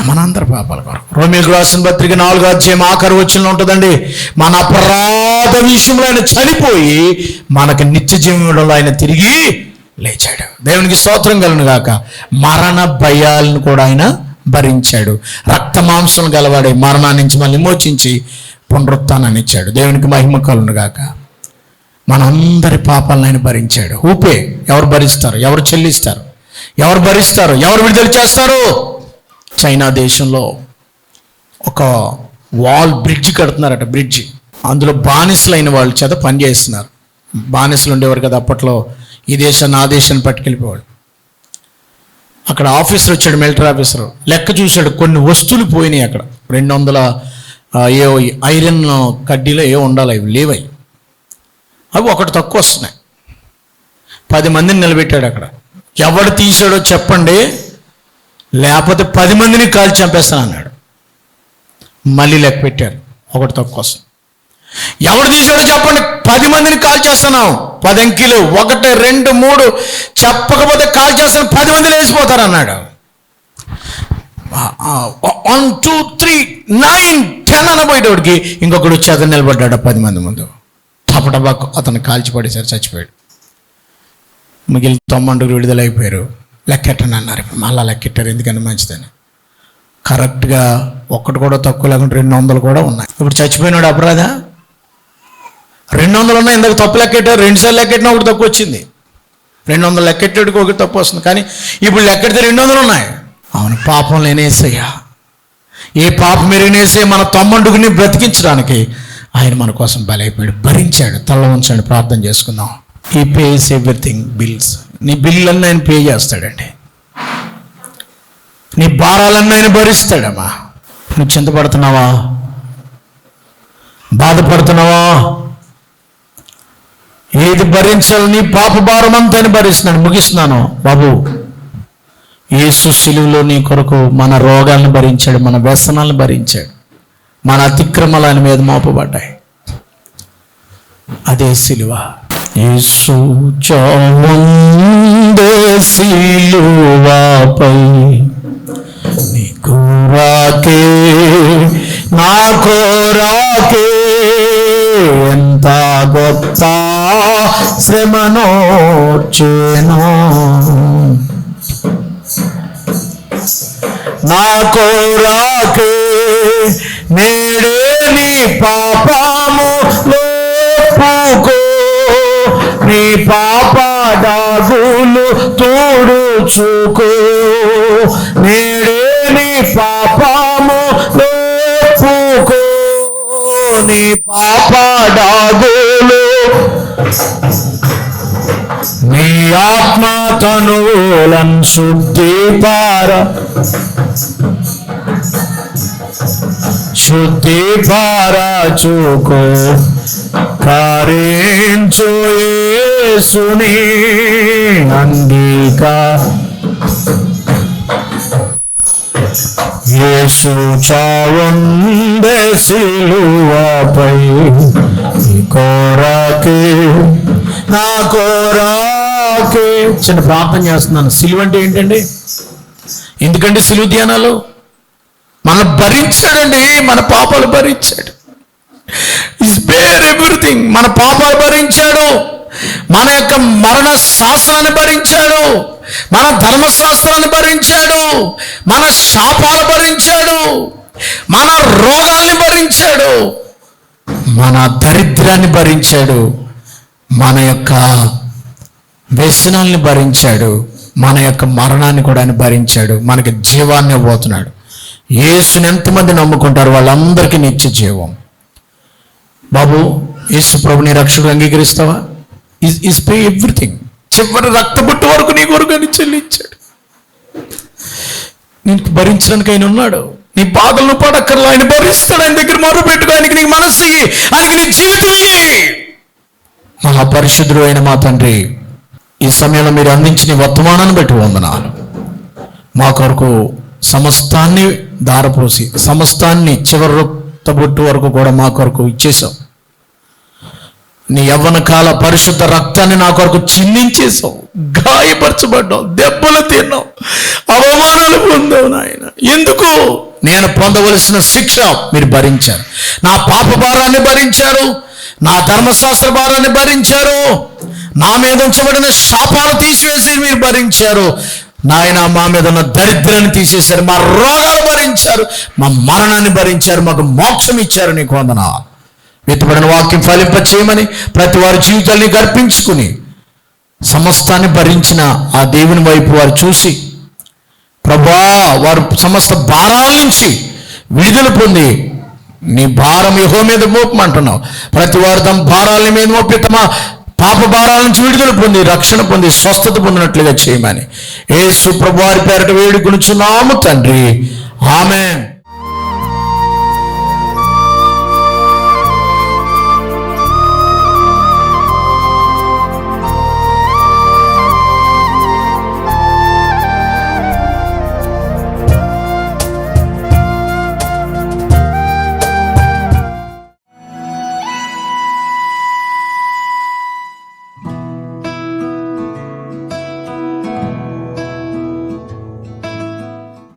Speaker 1: మనందరి పాపాల కొరకు. రోమీయులకు రాసిన పత్రిక 4వ అధ్యాయం ఆఖరి వచనంలో ఉంటుందండి. మన అపరాధ విషయంలో ఆయన చనిపోయి మనకి నిత్య జీవంలో ఆయన తిరిగి లేచాడు. దేవునికి స్తోత్రం కలుగును గాక. మరణ భయాలను కూడా ఆయన భరించాడు. రక్త మాంసం గలవాడే మరణాన్ని నుంచి మళ్ళీ మోచించి పునరుత్థానాన్ని ఇచ్చాడు. దేవునికి మహిమ కలుగును గాక. మనందరి పాపాలను ఆయన భరించాడు. ఊపే ఎవరు భరిస్తారు? ఎవరు చెల్లిస్తారు? ఎవరు భరిస్తారు? ఎవరు విడుదల చేస్తారు? చైనా దేశంలో ఒక బ్రిడ్జి కడుతున్నారట. బ్రిడ్జి అందులో బానిసలైన వాళ్ళ చేత పనిచేస్తున్నారు. బానిసలు ఉండేవారు కదా అప్పట్లో. ఈ దేశాన్ని ఆ దేశాన్ని పట్టుకెళ్ళిపోవాడు. అక్కడ ఆఫీసర్ వచ్చాడు, మిలిటరీ ఆఫీసర్. లెక్క చూశాడు, కొన్ని వస్తువులు పోయినాయి అక్కడ. 200 ఐరన్ కడ్డీలో ఉండాలి, అవి లేవై. అవి ఒకటి తక్కువ వస్తున్నాయి. 10 మందిని నిలబెట్టాడు అక్కడ. ఎవడు తీసాడో చెప్పండి, లేకపోతే 10 మందిని కాల్చి చంపేస్తాను అన్నాడు. మళ్ళీ లెక్క పెట్టారు, ఒకటి తక్కువ వస్తుంది. ఎవడు తీసాడో చెప్పండి, 10 మందిని కాల్ చేస్తాను. 10 అంకెలు, 1 2 3 చెప్పకపోతే కాల్ చేస్తాను, 10 మంది లేచిపోతారు అన్నాడు. 1 2 3 9 10 అనబోయేటోడికి ఇంకొకడు వచ్చి అతను నిలబడ్డాడు 10 మంది ముందు. టపటబాకు అతను కాల్చి పడేసారు, చచ్చిపోయాడు. మిగిలిన 90 విడుదలైపోయారు. లెక్కెట్టని అన్నారు. మళ్ళా లెక్కెట్టారు, ఎందుకంటే మంచిదని. కరెక్ట్గా ఒక్కటి కూడా తక్కువ లేకుండా 200 కూడా ఉన్నాయి. ఇప్పుడు చచ్చిపోయినాడు అపరాధ. 200 ఉన్నాయి. ఇందాక తప్పు లెక్కెట్టారు, 2 సార్లు లెక్కెట్టినా ఒకటి తక్కువ వచ్చింది. 200 లెక్కెట్టేటికి ఒకటి తప్పు వస్తుంది. కానీ ఇప్పుడు లెక్కెడితే 200 ఉన్నాయి. అవును, పాపం లేనేసయ్యా. ఏ పాపం ఎరిగినేసే మన తమ్ముడిని బ్రతికించడానికి ఆయన మన కోసం బలైపోయాడు, భరించాడు. తల్ల ఉంచండి, ప్రార్థన చేసుకుందాం. ఈ పేస్ ఎవ్రీథింగ్ బిల్స్. నీ బిల్లులన్నీ ఆయన పే చేస్తాడండి. నీ భారాలన్నీ ఆయన భరిస్తాడమ్మా. నువ్వు చింతపడుతున్నావా? బాధపడుతున్నావా? ఏది భరించాలి? నీ పాప భారం అంతా భరిస్తున్నాడు. ముగిస్తున్నాను బాబు. యేసు శిలువలో నీ కొరకు మన రోగాలను భరించాడు, మన వ్యసనాలను భరించాడు, మన అతిక్రమాలు ఆయన మీద మోపబడ్డాయి. అదే శిలువ. యేసు చావుందే శిలువపై నీ కోరాకే నా కోరాకే ఎంత గొప్ప శ్రమనోర్చెను. నా కోరాకే నేడే నీ పాపము లోపుకో, నీ పాప దాగులు తుడుచుకో. నేడే నీ పాపము లోపుకో, నీ పాప దాగులు, నీ ఆత్మ తనువులను శుద్ధి పారచుకో. కరించు యేసుని యేసు చావుందే శిలువపై నీ కోరాకే నా కోరాకే. చిన్న ప్రార్థన చేస్తున్నాను. సిలువ అంటే ఏంటండి? ఎందుకంటే సిలువ ధ్యానాలు మన భరించాడండి, మన పాపాలు భరించాడు. Is bear everything. మన పాపాలు భరించాడు, మన యొక్క మరణ శాస్త్రాన్ని భరించాడు, మన ధర్మశాస్త్రాన్ని భరించాడు, మన శాపాలు భరించాడు, మన రోగాల్ని భరించాడు, మన దరిద్రాన్ని భరించాడు, మన యొక్క వ్యసనాల్ని భరించాడు, మన యొక్క మరణాన్ని కూడా ఆయన భరించాడు. మనకి జీవాన్ని ఇవ్వబోతున్నాడు. యేసుని ఎంతమంది నమ్ముకుంటారు వాళ్ళందరికీ నిత్య జీవం. బాబు, యేసు ప్రభుని రక్షకుడు అంగీకరిస్తావా? Is pay everything. చివరి రక్తబొట్టు వరకు నీ కొరకు అని చెల్లించాడు. నీకు భరించడానికి ఆయన ఉన్నాడు. నీ బాధలను పడక్కర్లా, ఆయన భరిస్తాడు. ఆయన దగ్గర మొర్ర పెట్టుకో, ఆయనకి నీకు మనస్సు ఇయ్యి, ఆయనకి నీ జీవితం ఇయ్యి. మహాపరిశుద్ధుడు అయిన మా తండ్రి, ఈ సమయంలో మీరు అందించిన వర్తమానాన్ని బట్టి వందనాలు. మా కొరకు సమస్తాన్ని దారపోసి, సమస్తాన్ని చివరి రక్తబొట్టు వరకు కూడా మా కొరకు ఇచ్చేసావు. నీ యవ్వన కాల పరిశుద్ధ రక్తాన్ని నా కొరకు చిందించేసావు. గాయపరచబడ్డావు, దెబ్బలు తిన్నావు, అవమానాలు పొందావు నాయన. ఎందుకు? నేను పొందవలసిన శిక్ష మీరు భరించారు. నా పాప భారాన్ని భరించారు, నా ధర్మశాస్త్ర భారాన్ని భరించారు, నా మీద ఉంచబడిన శాపాలు తీసివేసి మీరు భరించారు నాయన. మా మీద ఉన్న దరిద్రాన్ని తీసేశారు, మా రోగాలు భరించారు, మా మరణాన్ని భరించారు, మాకు మోక్షం ఇచ్చారు. నీకు వందనాలు. వెతుబడిన వాక్యం ఫలింప చేయమని ప్రతి వారి జీవితాన్ని గర్పించుకుని సమస్తాన్ని భరించిన ఆ దేవుని వైపు వారు చూసి, ప్రభువా, వారు సమస్త భారాల నుంచి విడుదల పొంది నీ భారం యెహోవా మీద మోపమంటున్నావు. ప్రతి వారు తమ భారాల మీద మోపి తమ పాప భారాల నుంచి విడుదల పొంది రక్షణ పొంది స్వస్థత పొందినట్లుగా చేయమని యేసు ప్రభువారి పేరట వేడుకొనుచున్నాము తండ్రి. ఆమేన్.